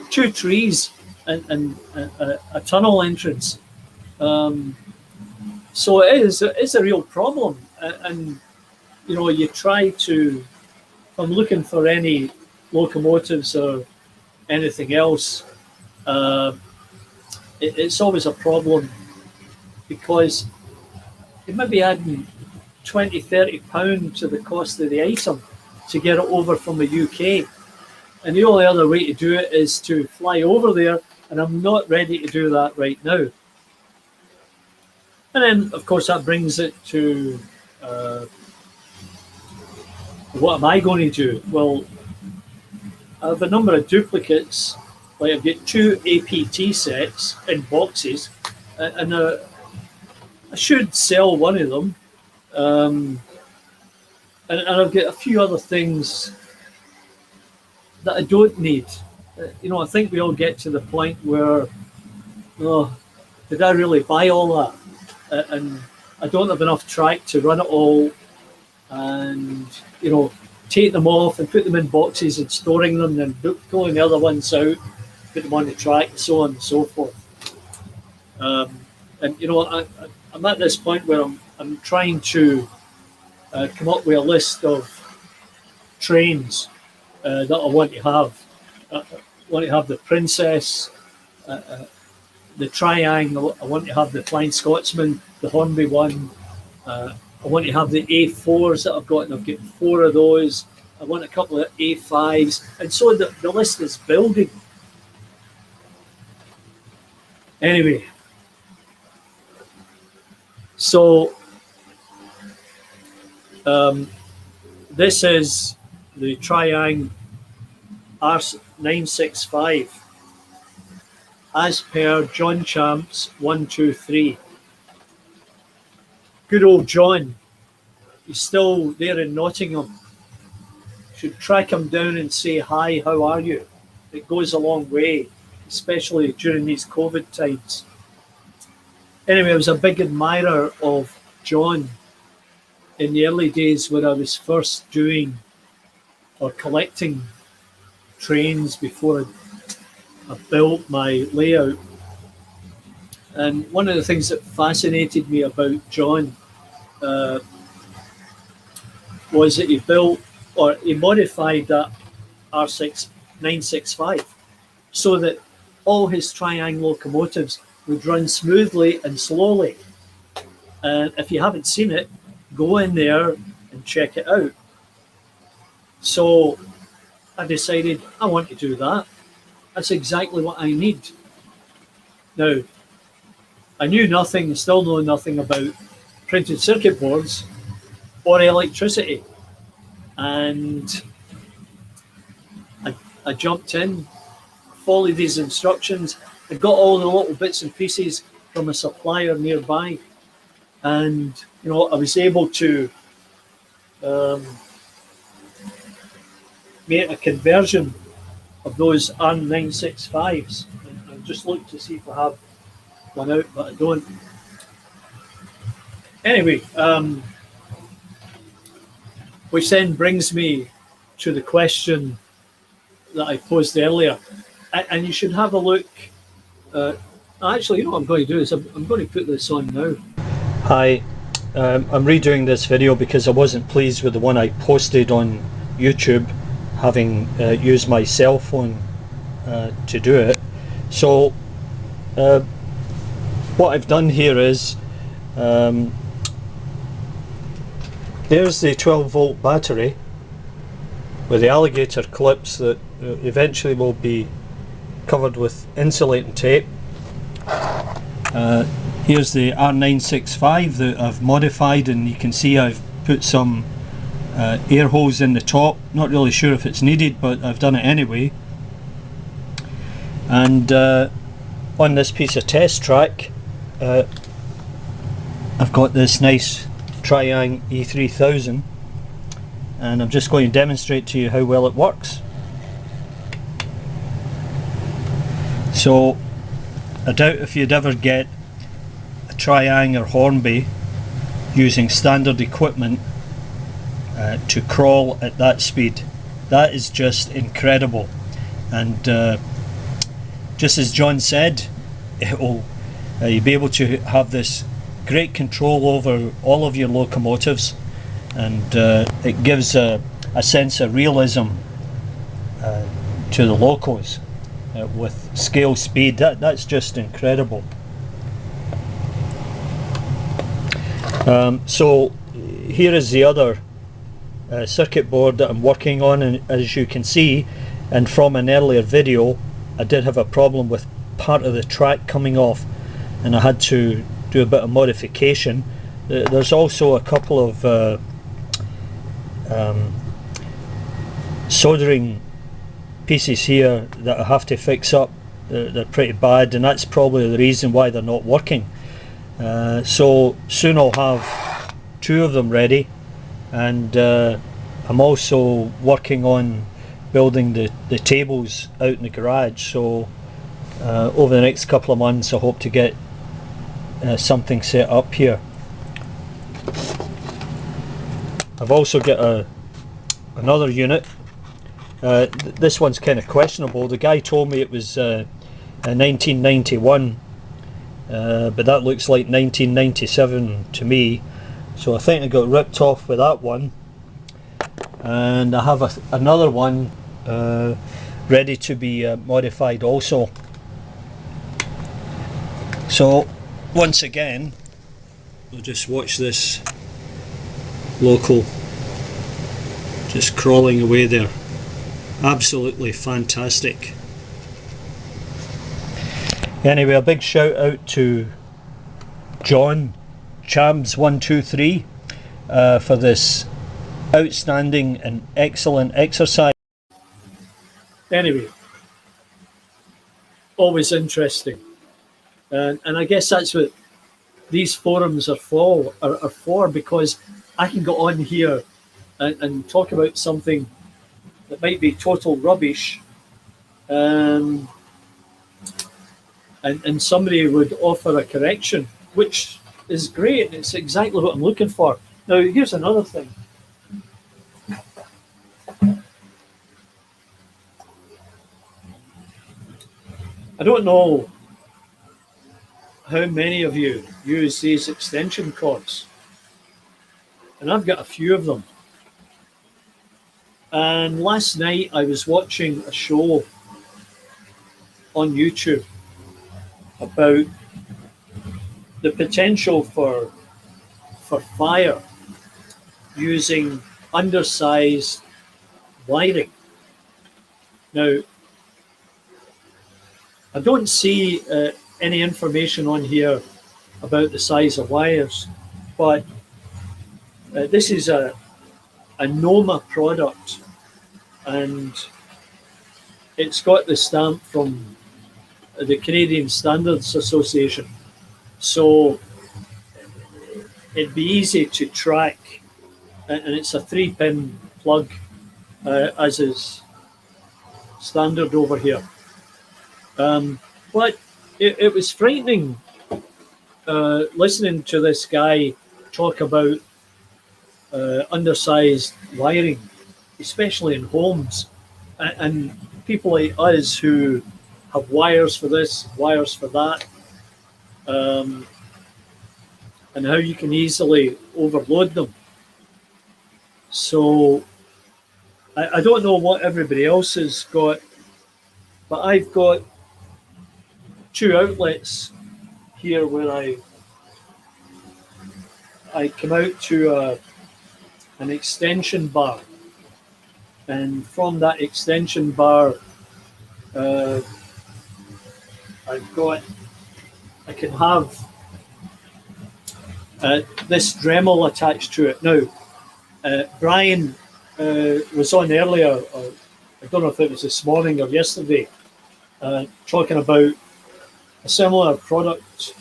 two trees and a tunnel entrance. So it's a real problem, and you try to. If I'm looking for any locomotives or anything else, it's always a problem, because you may be adding £20-30 to the cost of the item to get it over from the UK. And the only other way to do it is to fly over there, and I'm not ready to do that right now. And then, of course, that brings it to What am I going to do? Well, I have a number of duplicates. Like I've got 2 APT sets in boxes, and I should sell one of them. And I've got a few other things that I don't need. I think we all get to the point where, oh, did I really buy all that? And I don't have enough track to run it all, and take them off and put them in boxes and storing them, and then pulling the other ones out, put them on the track, and so on and so forth. And I'm at this point where I'm trying to come up with a list of trains that I want to have. I want to have the Princess, the Triang. I want to have the Flying Scotsman, the Hornby one. I want to have the A4s that I've got, and I've got 4 of those. I want a couple of A5s, and so the list is building. Anyway, so this is the Triang R965 as per John Champs 123. Good old John, he's still there in Nottingham. Should track him down and say hi, how are you? It goes a long way, especially during these COVID times. Anyway, I was a big admirer of John in the early days when I was first doing or collecting trains before I built my layout. And one of the things that fascinated me about John was that he modified that R965 so that all his Triang locomotives would run smoothly and slowly. And if you haven't seen it, go in there and check it out. So I decided I want to do that. That's exactly what I need. Now, I knew nothing, still know nothing about printed circuit boards or electricity. And I jumped in, followed these instructions. I got all the little bits and pieces from a supplier nearby. And, I was able to make a conversion of those R965s. And I'll just look to see if I have one out, but I don't. Anyway, which then brings me to the question that I posed earlier. And you should have a look. Actually, what I'm going to do is I'm going to put this on now. Hi, I'm redoing this video because I wasn't pleased with the one I posted on YouTube, having used my cell phone to do it. So what I've done here is there's the 12-volt battery with the alligator clips that eventually will be covered with insulating tape. Here's the R965 that I've modified, and you can see I've put some air holes in the top. Not really sure if it's needed, but I've done it anyway. And on this piece of test track, I've got this nice Triang E3000, and I'm just going to demonstrate to you how well it works. So I doubt if you'd ever get a Triang or Hornby using standard equipment to crawl at that speed. That is just incredible. And just as John said, you'll be able to have this great control over all of your locomotives, and it gives a sense of realism to the locos with scale speed. That's just incredible. So here is the other circuit board that I'm working on, and as you can see, and from an earlier video, I did have a problem with part of the track coming off, and I had to do a bit of modification. There's also a couple of soldering pieces here that I have to fix up. They're pretty bad, and that's probably the reason why they're not working. So soon I'll have 2 of them ready, and I'm also working on building the tables out in the garage. So over the next couple of months I hope to get something set up here. I've also got another unit. This one's kind of questionable. The guy told me it was a 1991, but that looks like 1997 to me, so I think I got ripped off with that one. And I have another one ready to be modified also. So once again, we'll just watch this loco just crawling away there. Absolutely fantastic. Anyway, a big shout out to John Chams123 for this outstanding and excellent exercise. Anyway, always interesting, and I guess that's what these forums are for, because I can go on here and talk about something that might be total rubbish, and somebody would offer a correction, which is great. It's exactly what I'm looking for. Now, here's another thing. I don't know how many of you use these extension cords, and I've got a few of them. And last night I was watching a show on YouTube about the potential for fire using undersized wiring. Now, I don't see any information on here about the size of wires, but this is a NOMA product, and it's got the stamp from the Canadian Standards Association, so it'd be easy to track, and it's a 3-pin plug, as is standard over here. But it was frightening listening to this guy talk about undersized wiring, especially in homes, and people like us who have wires for this, wires for that, and how you can easily overload them. So I don't know what everybody else has got, but I've got 2 outlets here where I come out to an extension bar, and from that extension bar I can have this Dremel attached to it. Now, Brian was on earlier, or I don't know if it was this morning or yesterday, talking about a similar product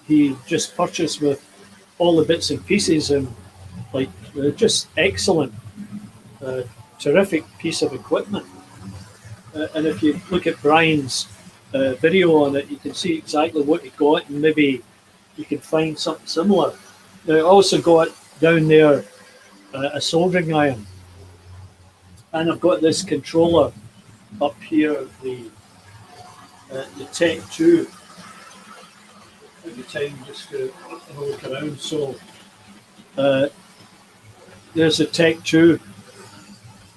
he just purchased with all the bits and pieces, and like just excellent, terrific piece of equipment. And if you look at Brian's video on it, you can see exactly what he got, and maybe you can find something similar. Now, I also got down there a soldering iron, and I've got this controller up here, the Tech 2. Every time just to have a look around. So there's the Tech 2,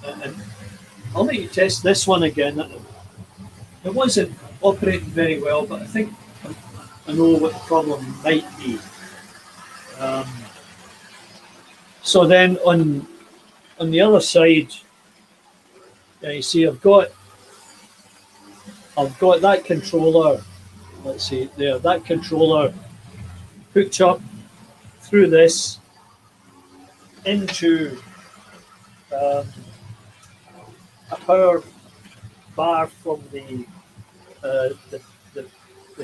and I'll let you test this one again. It wasn't operating very well, but I think I know what the problem might be. So then on the other side, you see I've got that controller. Let's see there, that controller hooked up through this into a power bar from the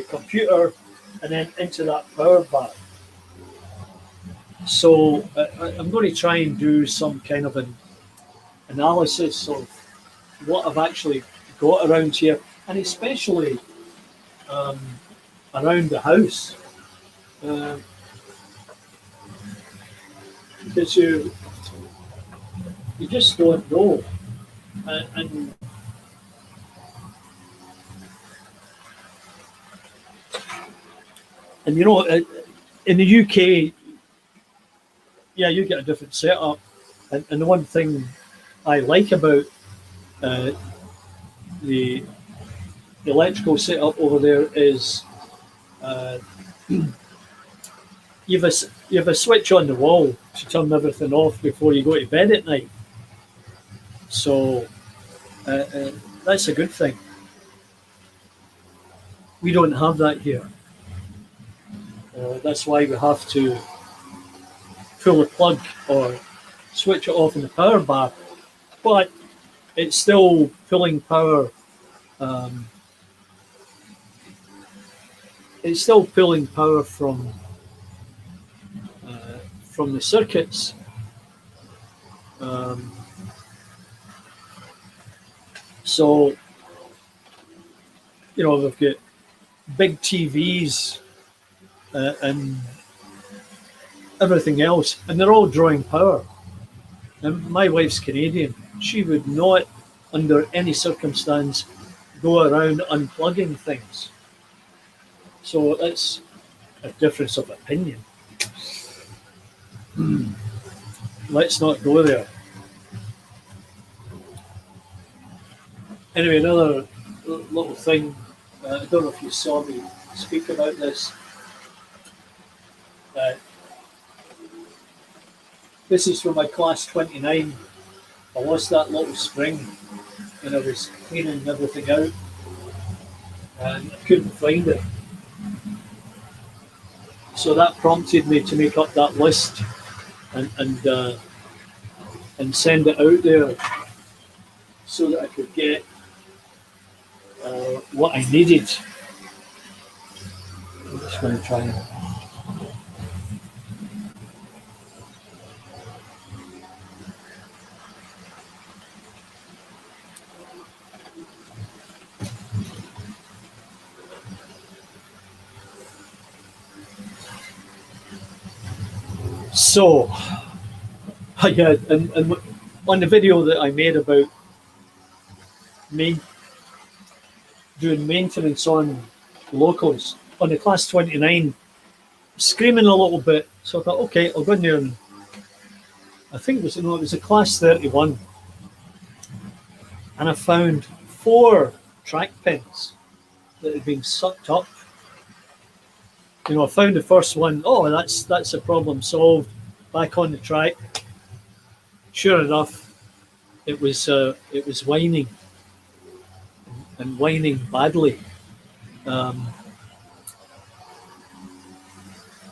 computer and then into that power bar. So I'm going to try and do some kind of an analysis of what I've actually got around here, and especially around the house, because you just don't know, and you know, in the UK, yeah, you get a different setup, and the one thing I like about the electrical setup over there is you've a switch on the wall to turn everything off before you go to bed at night. So that's a good thing. We don't have that here. That's why we have to pull the plug or switch it off in the power bar, but it's still pulling power. It's still pulling power from the circuits. So, you know, we've got big TVs and everything else, and they're all drawing power. And my wife's Canadian. She would not, under any circumstance, go around unplugging things. So it's a difference of opinion. Let's not go there. Anyway, another little thing. I don't know if you saw me speak about this. This is from my class 29. I lost that little spring when I was cleaning everything out, and I couldn't find it. So that prompted me to make up that list and send it out there so that I could get what I needed. I'm just going to try and. So, yeah, and on the video that I made about me doing maintenance on LOCOS, on the class 29, screaming a little bit. So I thought, okay, I'll go in there, and I think it was a class 31, and I found 4 track pins that had been sucked up. You know, I found the first one. Oh, that's a problem solved. Back on the track. Sure enough, it was whining and whining badly.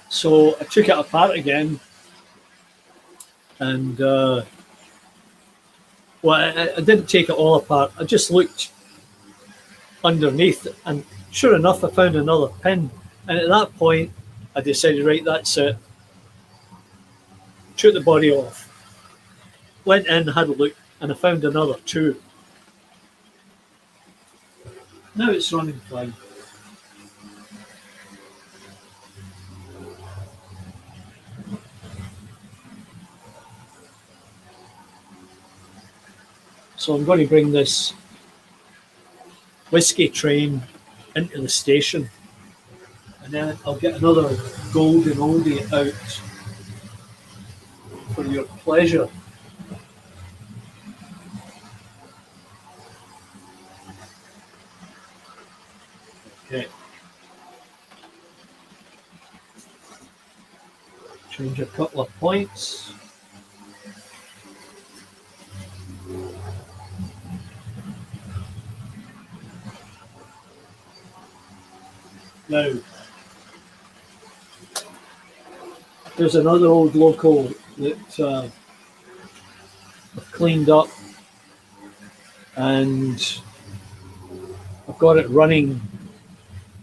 So I took it apart again, and well, I didn't take it all apart. I just looked underneath, and sure enough, I found another pin. And at that point, I decided, right, that's it. Took the body off, went in, had a look, and I found another 2. Now it's running fine. So I'm going to bring this whiskey train into the station, and then I'll get another golden oldie out for your pleasure. Okay. Change a couple of points. Now, there's another old loco that I've cleaned up, and I've got it running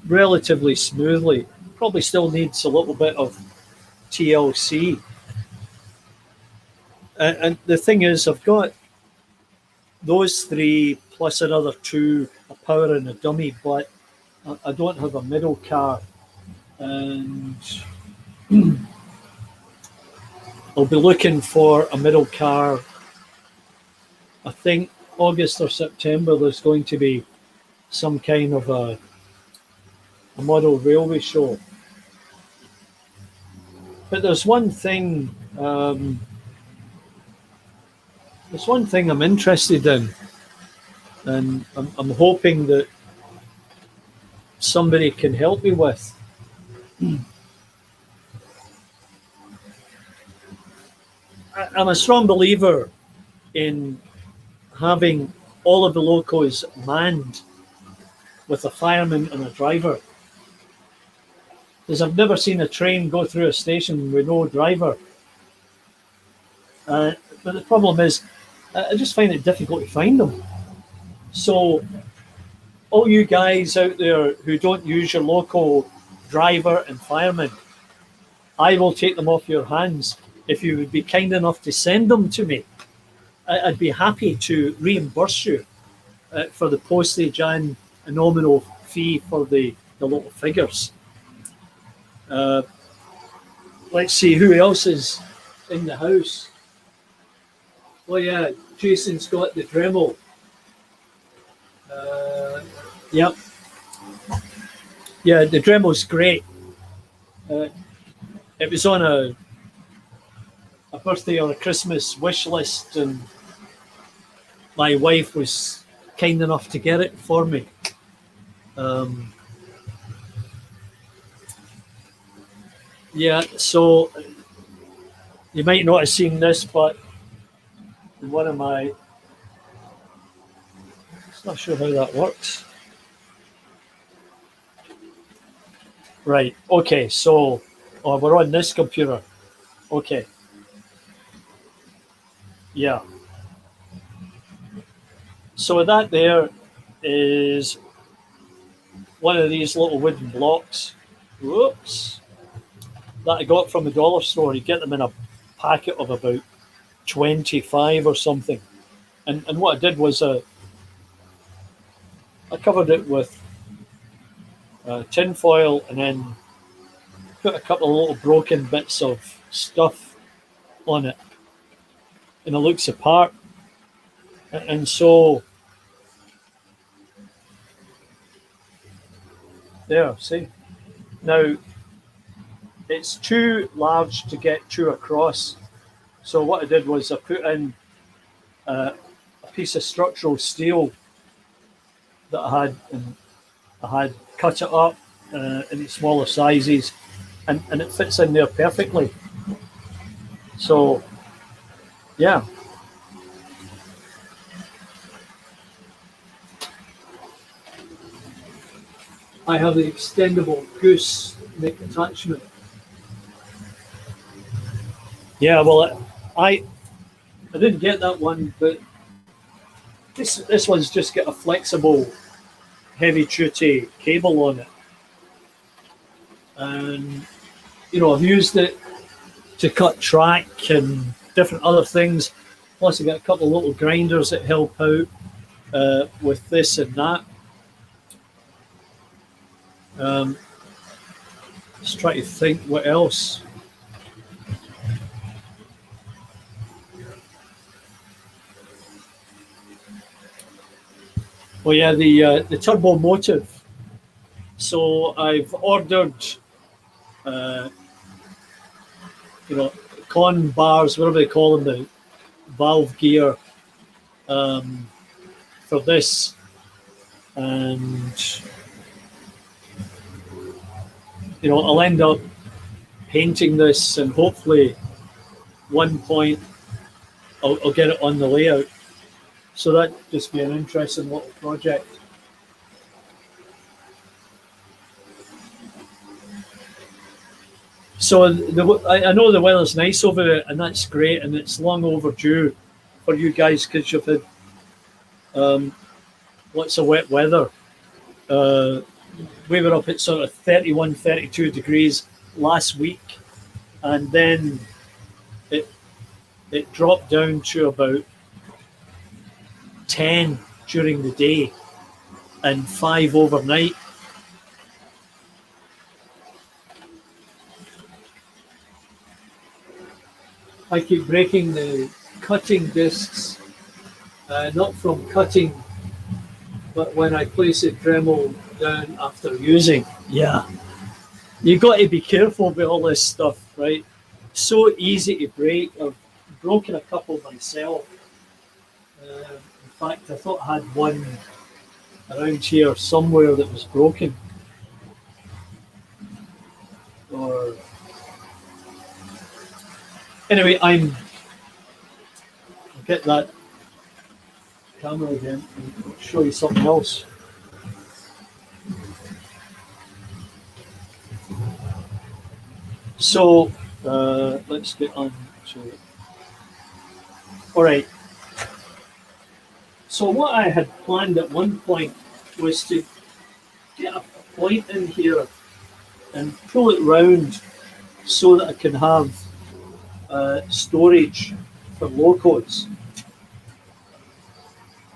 relatively smoothly. Probably still needs a little bit of TLC. And the thing is, I've got those three plus another two, a power and a dummy, but I don't have a middle car. And I'll be looking for a middle car. I think August or September there's going to be some kind of a model railway show. But there's one thing I'm interested in, and I'm hoping that somebody can help me with. I'm a strong believer in having all of the locos manned with a fireman and a driver. Because I've never seen a train go through a station with no driver. But the problem is, I just find it difficult to find them. So, all you guys out there who don't use your local driver and fireman, I will take them off your hands if you would be kind enough to send them to me. I'd be happy to reimburse you for the postage and a nominal fee for the little figures. Let's see who else is in the house. Oh yeah, Jason's got the Dremel. Yep. Yeah, the Dremel's great. It was on a birthday or a Christmas wish list, and my wife was kind enough to get it for me. Yeah, so you might not have seen this, but one of my, I'm not sure how that works. Right, okay, so we're on this computer. Okay. Yeah. So that there is one of these little wooden blocks. Whoops. That I got from the dollar store. You get them in a packet of about 25 or something. And what I did was I covered it with tin foil and then put a couple of little broken bits of stuff on it. And it looks apart. And so, there, see? Now, it's too large to get two across. So what I did was I put in a piece of structural steel that I had, and I had cut it up in smaller sizes, and it fits in there perfectly. So, yeah. I have the extendable goose neck attachment. Yeah, well, I didn't get that one, but this one's just got a flexible, heavy-duty cable on it, and I've used it to cut track and different other things. Plus, I got a couple of little grinders that help out with this and that. Just try to think what else. Well, yeah, the turbo motive. So I've ordered, con bars, whatever they call them, the valve gear for this, and I'll end up painting this, and hopefully one point I'll get it on the layout. So that'd just be an interesting little project. So I know the weather's nice over there, and that's great, and it's long overdue for you guys because you've had lots of wet weather. We were up at sort of 31, 32 degrees last week, and then it dropped down to about 10 during the day and 5 overnight. I keep breaking the cutting discs, not from cutting, but when I place a Dremel down after using. Yeah, you've got to be careful with all this stuff, right? So easy to break. I've broken a couple myself. In fact, I thought I had one around here somewhere that was broken. Or anyway, I'll get that camera again and show you something else. So let's get on to it. All right. So what I had planned at one point was to get a point in here and pull it round so that I can have storage for LOCOS.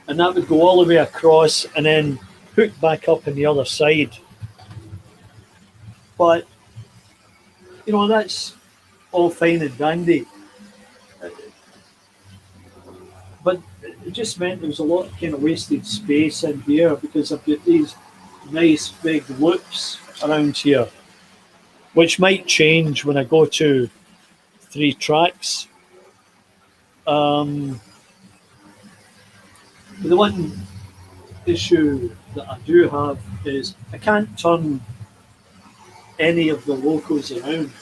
And that would go all the way across and then hook back up on the other side. But, you know, that's all fine and dandy. But it just meant there was a lot of kind of wasted space in here because I've got these nice big loops around here, which might change when I go to 3 tracks. The one issue that I do have is I can't turn any of the locos around.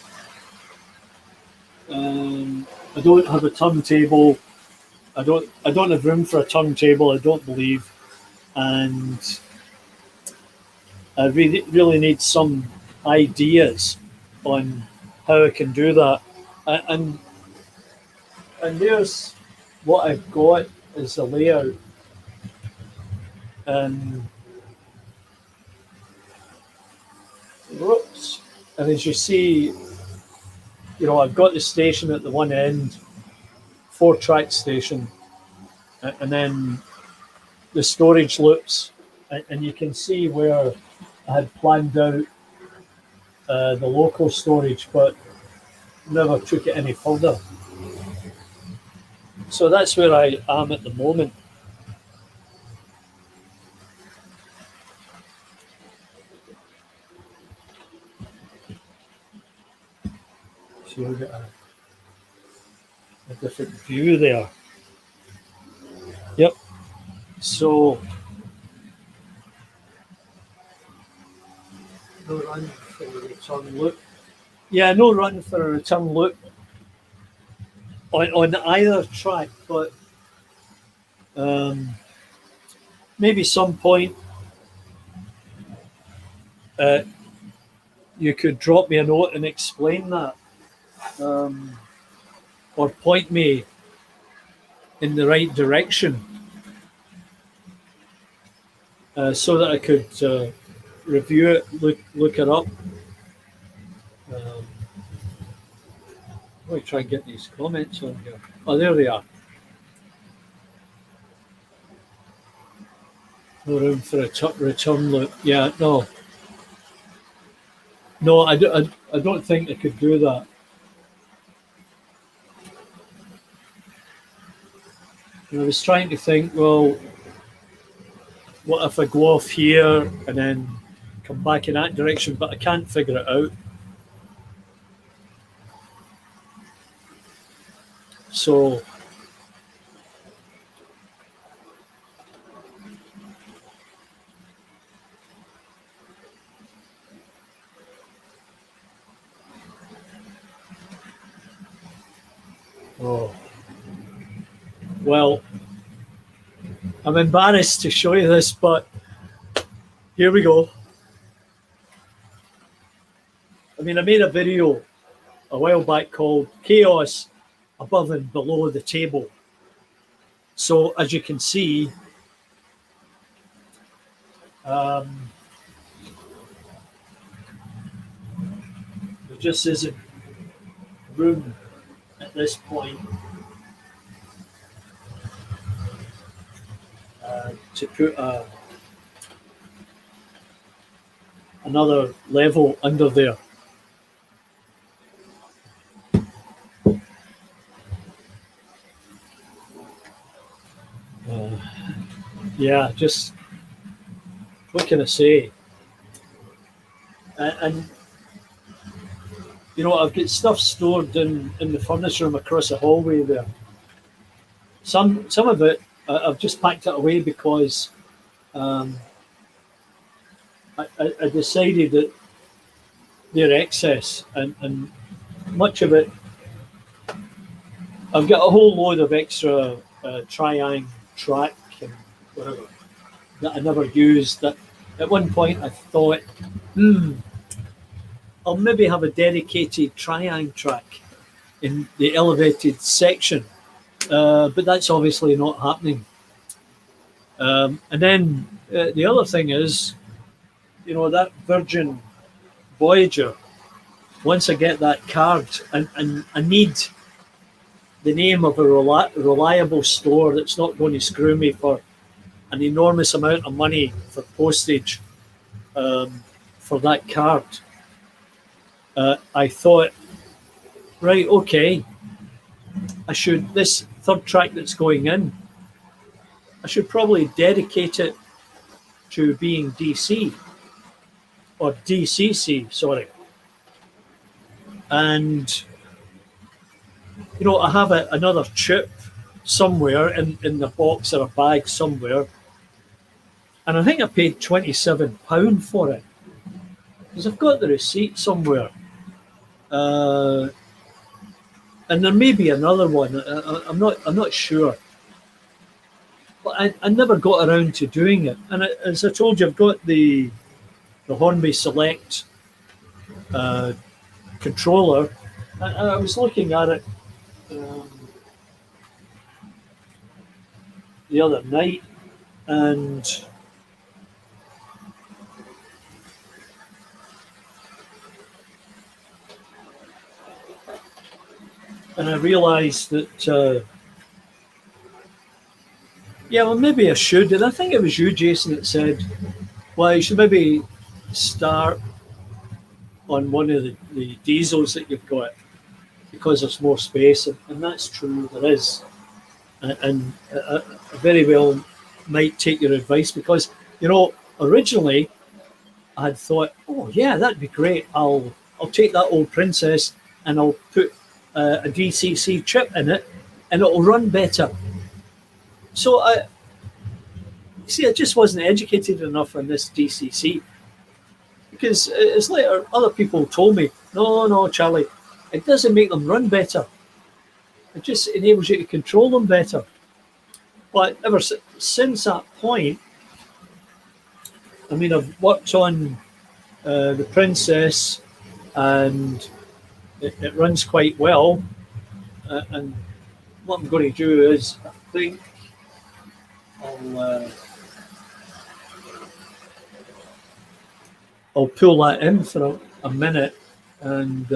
I don't have a turntable. I don't have room for a turntable, I don't believe, and I really need some ideas on how I can do that. And there's what I've got as a layout. Whoops. And as you see, you know, I've got the station at the one end, 4-track station, and then the storage loops, and you can see where I had planned out the local storage, but never took it any further. So that's where I am at the moment. So we've got a different view there. Yep. So no run for a return loop. Yeah, no run for a return loop on either track, but maybe some point you could drop me a note and explain that, or point me in the right direction, so that I could review it, look it up. Let me try and get these comments on here. Oh, there they are. No room for a return loop. Yeah, no. No, I don't think I could do that. And I was trying to think, well, what if I go off here and then come back in that direction, but I can't figure it out. So well, I'm embarrassed to show you this, but here we go. I mean, I made a video a while back called Chaos Above and Below the Table. So as you can see, Um, there just isn't room at this point to put another level under there. Yeah, just what can I say? And you know, I've got stuff stored in the furnace room across the hallway there. Some of it I've just packed it away because I decided that they're excess, and much of it I've got a whole load of extra Triang track and whatever that I never used. That at one point I thought, I'll maybe have a dedicated Triang track in the elevated section, but that's obviously not happening. And then the other thing is, you know, that Virgin Voyager, once I get that card, and I need the name of a reliable store that's not going to screw me for an enormous amount of money for postage for that card. I thought, right, okay, this third track that's going in, I should probably dedicate it to being DC, or DCC, sorry. And, you know, I have another chip somewhere in the box or a bag somewhere, and I think I paid £27 for it, because I've got the receipt somewhere. And there may be another one. I'm not sure, but I never got around to doing it. And as I told you, I've got the Hornby Select controller. I was looking at it the other night, and I realised that, yeah, well, maybe I should. And I think it was you, Jason, that said, well, you should maybe start on one of the diesels that you've got because there's more space. And that's true, there is. And I very well might take your advice because, you know, originally I had thought, oh, yeah, that'd be great. I'll take that old Princess and I'll put a DCC chip in it and it'll run better. So I just wasn't educated enough on this DCC, because it's later other people told me, no, Charlie, it doesn't make them run better. It just enables you to control them better. But ever since that point, I mean, I've worked on the Princess, and it runs quite well. And what I'm going to do is, I think I'll pull that in for a minute, and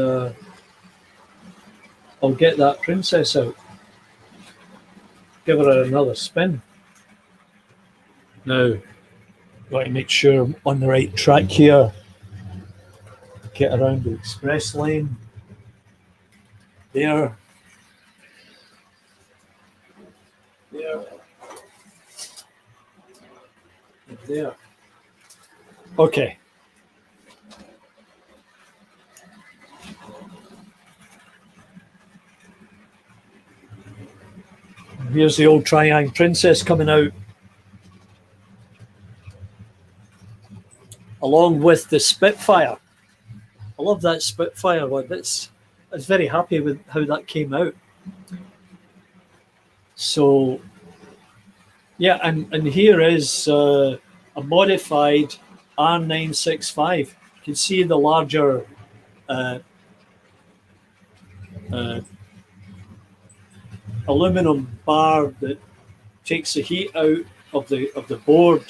I'll get that Princess out. Give her another spin. Now, got to make sure I'm on the right track here. Get around the express lane. There. There. Okay. Here's the old Triang Princess coming out, along with the Spitfire. I love that Spitfire one. I was very happy with how that came out. So, yeah, and here is a modified R965. You can see the larger aluminum bar that takes the heat out of the board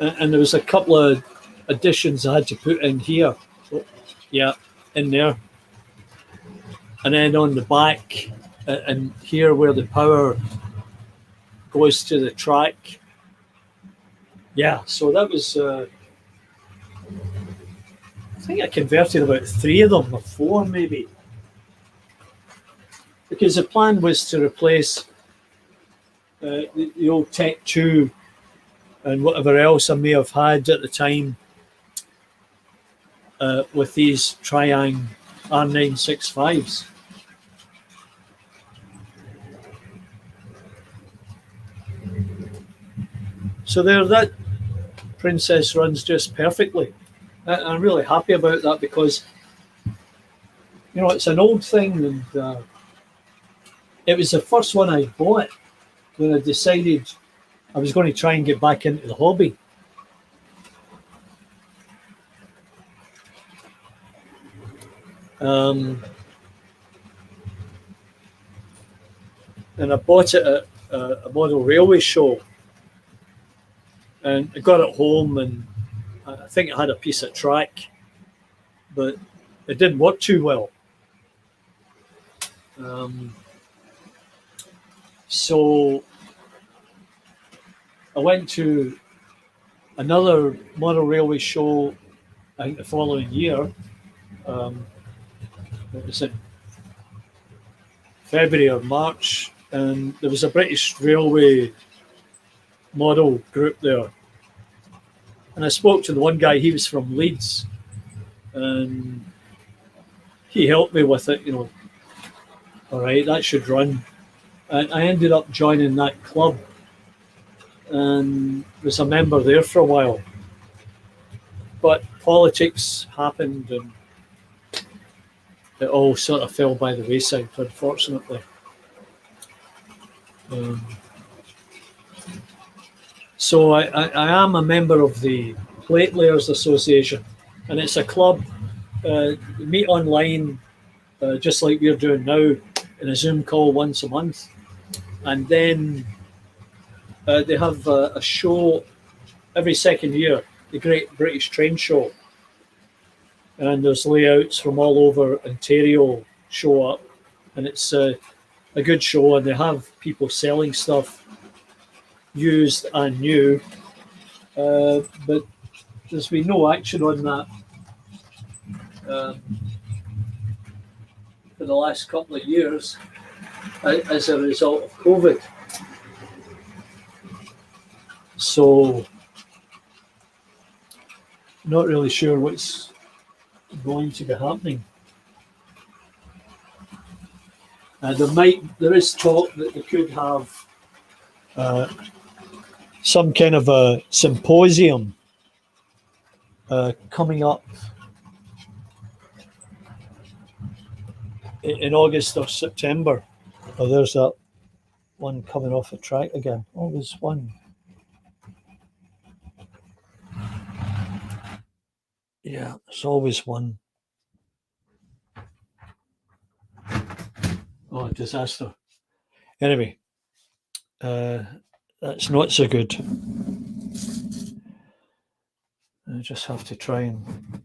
and there was a couple of additions I had to put in here. Oh, yeah, in there. And then on the back, and here where the power goes to the track. Yeah, so that was, I think I converted about 3 of them, or 4 maybe. Because the plan was to replace the old Tech 2 and whatever else I may have had at the time with these Triang R965s. So there, that Princess runs just perfectly. I'm really happy about that because, you know, it's an old thing, and it was the first one I bought when I decided I was going to try and get back into the hobby. And I bought it at a model railway show, and I got it home, and I think it had a piece of track, but it didn't work too well. So I went to another model railway show, I think the following year. It was in February or March, and there was a British Railway model group there. And I spoke to the one guy, he was from Leeds, and he helped me with it, you know. All right, that should run. And I ended up joining that club and was a member there for a while. But politics happened, and it all sort of fell by the wayside, unfortunately. So I am a member of the Plate Layers Association, and it's a club. Meet online, just like we're doing now, in a Zoom call once a month. And then they have a show every second year, the Great British Train Show. And there's layouts from all over Ontario show up. And it's a good show, and they have people selling stuff, used and new. But there's been no action on that for the last couple of years as a result of COVID. So, not really sure what's going to be happening. There is talk that they could have some kind of a symposium coming up in August or September. Oh, there's that one coming off the track again. Oh, there's one. Yeah, there's always one. Oh, disaster. Anyway, that's not so good. I just have to try and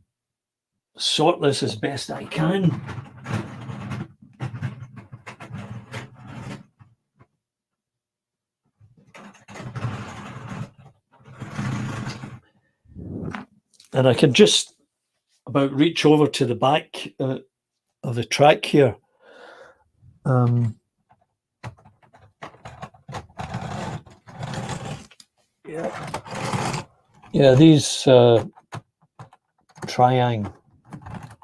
sort this as best I can. And I can just about reach over to the back of the track here. Yeah, these Triang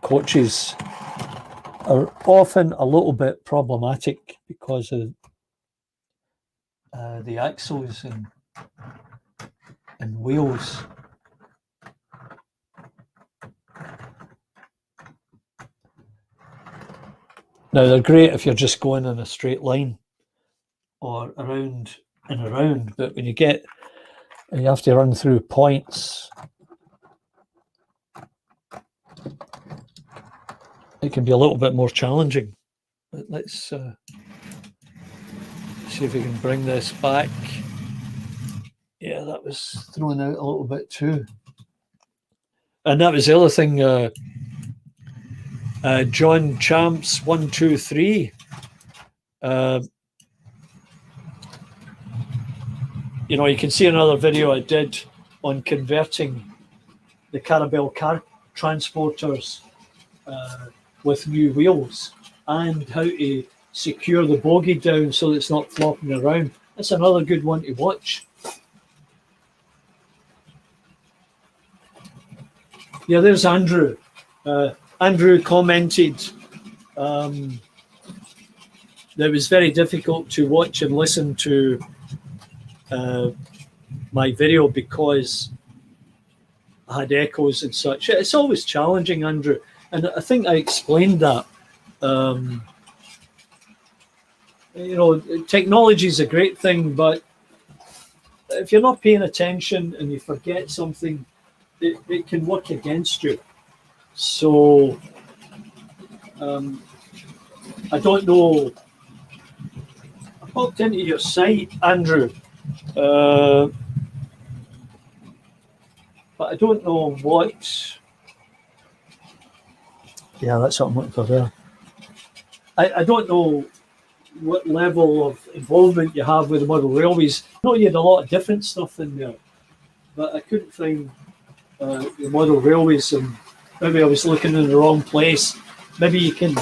coaches are often a little bit problematic because of the axles and wheels. Now, they're great if you're just going in a straight line or around and around, but when you have to run through points, it can be a little bit more challenging. But let's see if we can bring this back. Yeah, that was thrown out a little bit too. And that was the other thing. John Champs 123. You know, you can see another video I did on converting the Carabel car transporters with new wheels and how to secure the bogie down so that it's not flopping around. That's another good one to watch. Yeah, there's Andrew. Andrew commented that it was very difficult to watch and listen to my video because I had echoes and such. It's always challenging, Andrew. And I think I explained that. You know, technology is a great thing, but if you're not paying attention and you forget something, it can work against you. So I don't know. I popped into your site, Andrew, but I don't know what. Yeah, that's what I'm looking for there. I don't know what level of involvement you have with the model railways. I know you had a lot of different stuff in there, but I couldn't find the model railways, and maybe I was looking in the wrong place. Maybe you can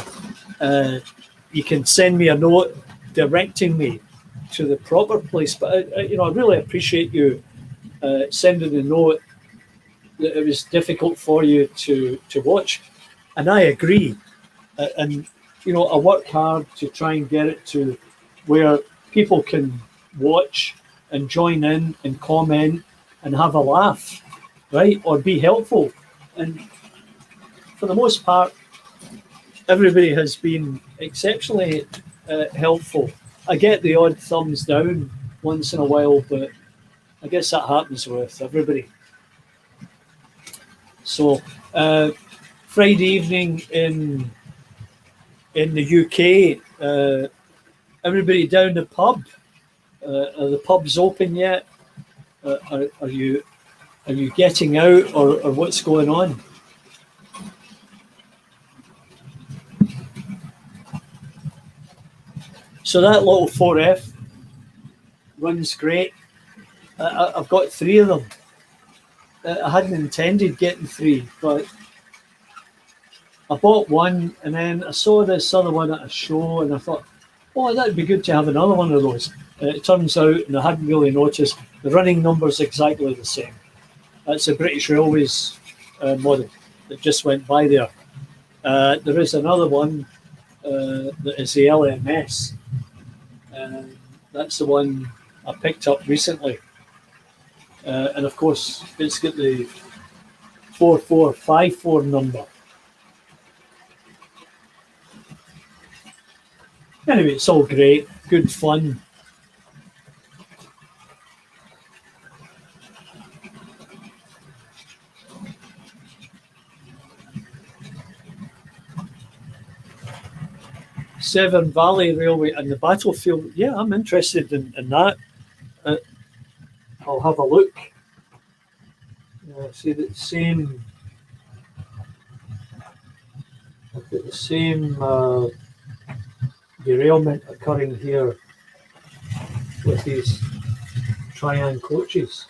send me a note directing me to the proper place. But I really appreciate you sending a note that it was difficult for you to watch, and I agree. And I work hard to try and get it to where people can watch and join in and comment and have a laugh, right? Or be helpful. And for the most part, everybody has been exceptionally helpful. I get the odd thumbs down once in a while, but I guess that happens with everybody. So Friday evening in the UK, everybody down the pub. Are the pubs open yet? Are you getting out, or what's going on? So that little 4F runs great. I've got 3 of them. I hadn't intended getting 3, but I bought one, and then I saw this other one at a show, and I thought, oh, that'd be good to have another one of those. It turns out, and I hadn't really noticed, the running number's exactly the same. That's a British Railways model that just went by there. There is another one that is the LMS. That's the one I picked up recently. And of course, it's got the 4454 number. Anyway, it's all great, good fun. Severn Valley Railway and the Battlefield. Yeah, I'm interested in that. I'll have a look. See the same. I've got the same derailment occurring here with these Triang coaches,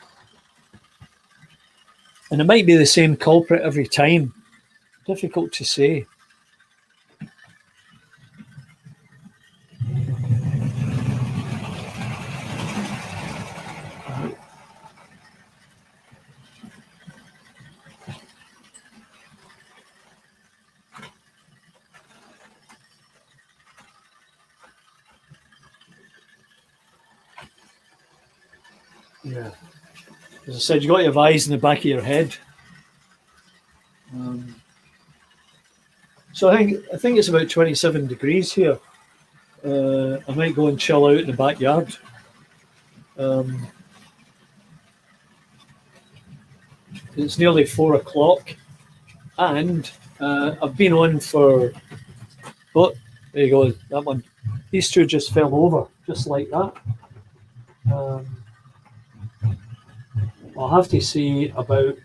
and it might be the same culprit every time. Difficult to say. Yeah, as I said, you got to have eyes in the back of your head. So I think it's about 27 degrees here. I might go and chill out in the backyard. It's nearly 4 o'clock, and I've been on for. Oh, there you go. That one. These two just fell over, just like that. I'll have to see about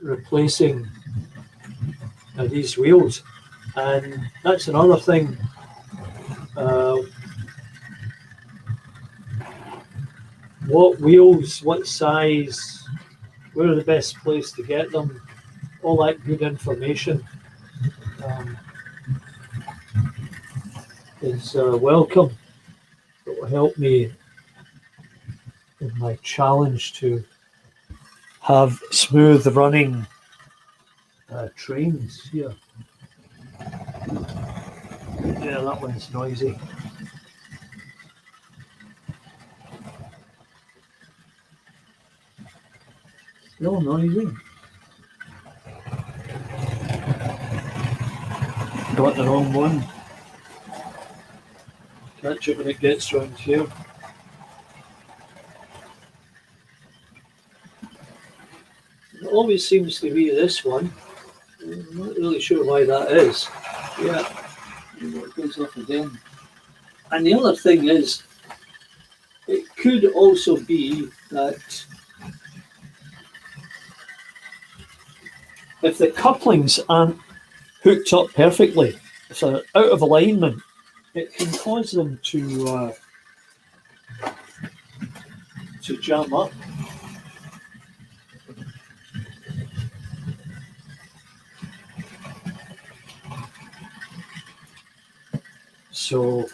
replacing these wheels, and that's another thing. What wheels, what size, where are the best place to get them, all that good information is welcome. It will help me in my challenge to have smooth running trains here. Yeah, that one's noisy. Still noisy. Got the wrong one. Catch it when it gets round here. It always seems to be this one. I'm not really sure why that is. Yeah, it goes off again. And the other thing is, it could also be that if the couplings aren't hooked up perfectly, if they're out of alignment, it can cause them to jam up. So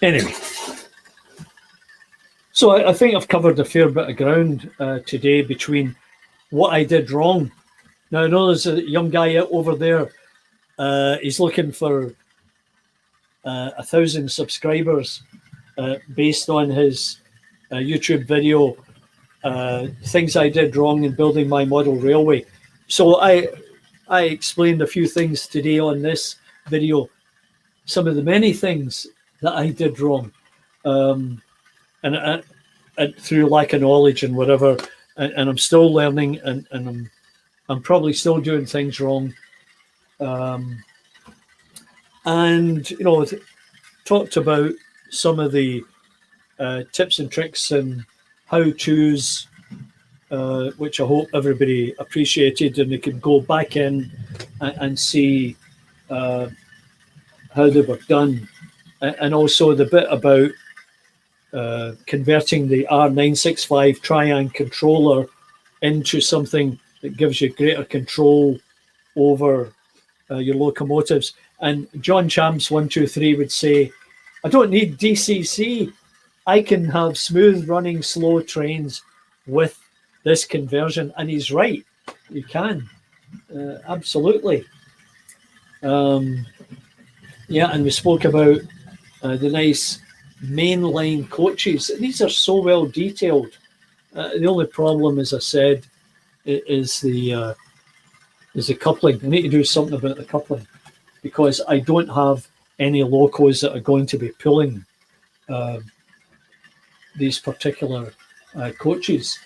anyway, so I think I've covered a fair bit of ground today between what I did wrong. Now I know there's a young guy over there. He's looking for 1,000 subscribers based on his YouTube video, things I did wrong in building my model railway. So I explained a few things today on this video, some of the many things that I did wrong, and through lack of knowledge and whatever, and I'm still learning, and I'm probably still doing things wrong. And you know, talked about some of the tips and tricks and how-tos, which I hope everybody appreciated, and they could go back in and see how they were done, and also the bit about converting the R965 Triang controller into something that gives you greater control over your locomotives. And John Champs 123 would say, I don't need DCC. I can have smooth running slow trains with this conversion. And he's right. You can. Absolutely. Yeah, and we spoke about the nice mainline coaches. These are so well detailed. The only problem, as I said, is the coupling. I need to do something about the coupling because I don't have any locos that are going to be pulling these particular coaches.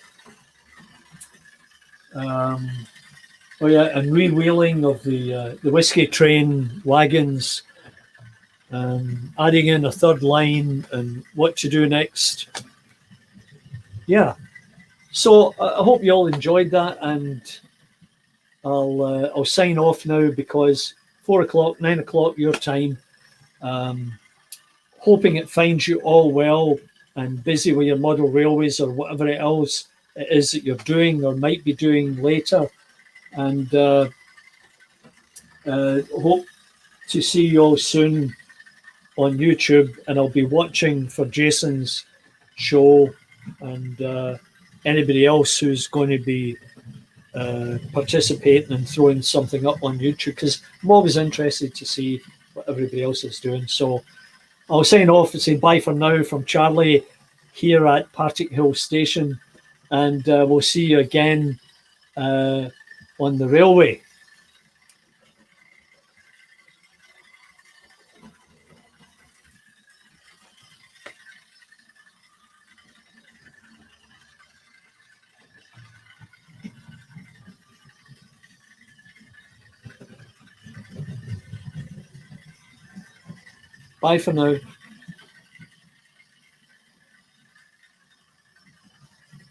Oh yeah, and rewheeling of the whiskey train wagons, adding in a third line and what to do next. Yeah, so I hope you all enjoyed that, and I'll sign off now because 4 o'clock, 9 o'clock your time. Hoping it finds you all well and busy with your model railways or whatever else it is that you're doing or might be doing later. And hope to see you all soon on YouTube. And I'll be watching for Jason's show and anybody else who's going to be participating and throwing something up on YouTube, because I'm always interested to see what everybody else is doing. So I'll sign off and say bye for now from Charlie here at Partick Hill Station, and we'll see you again on the railway. Bye for now.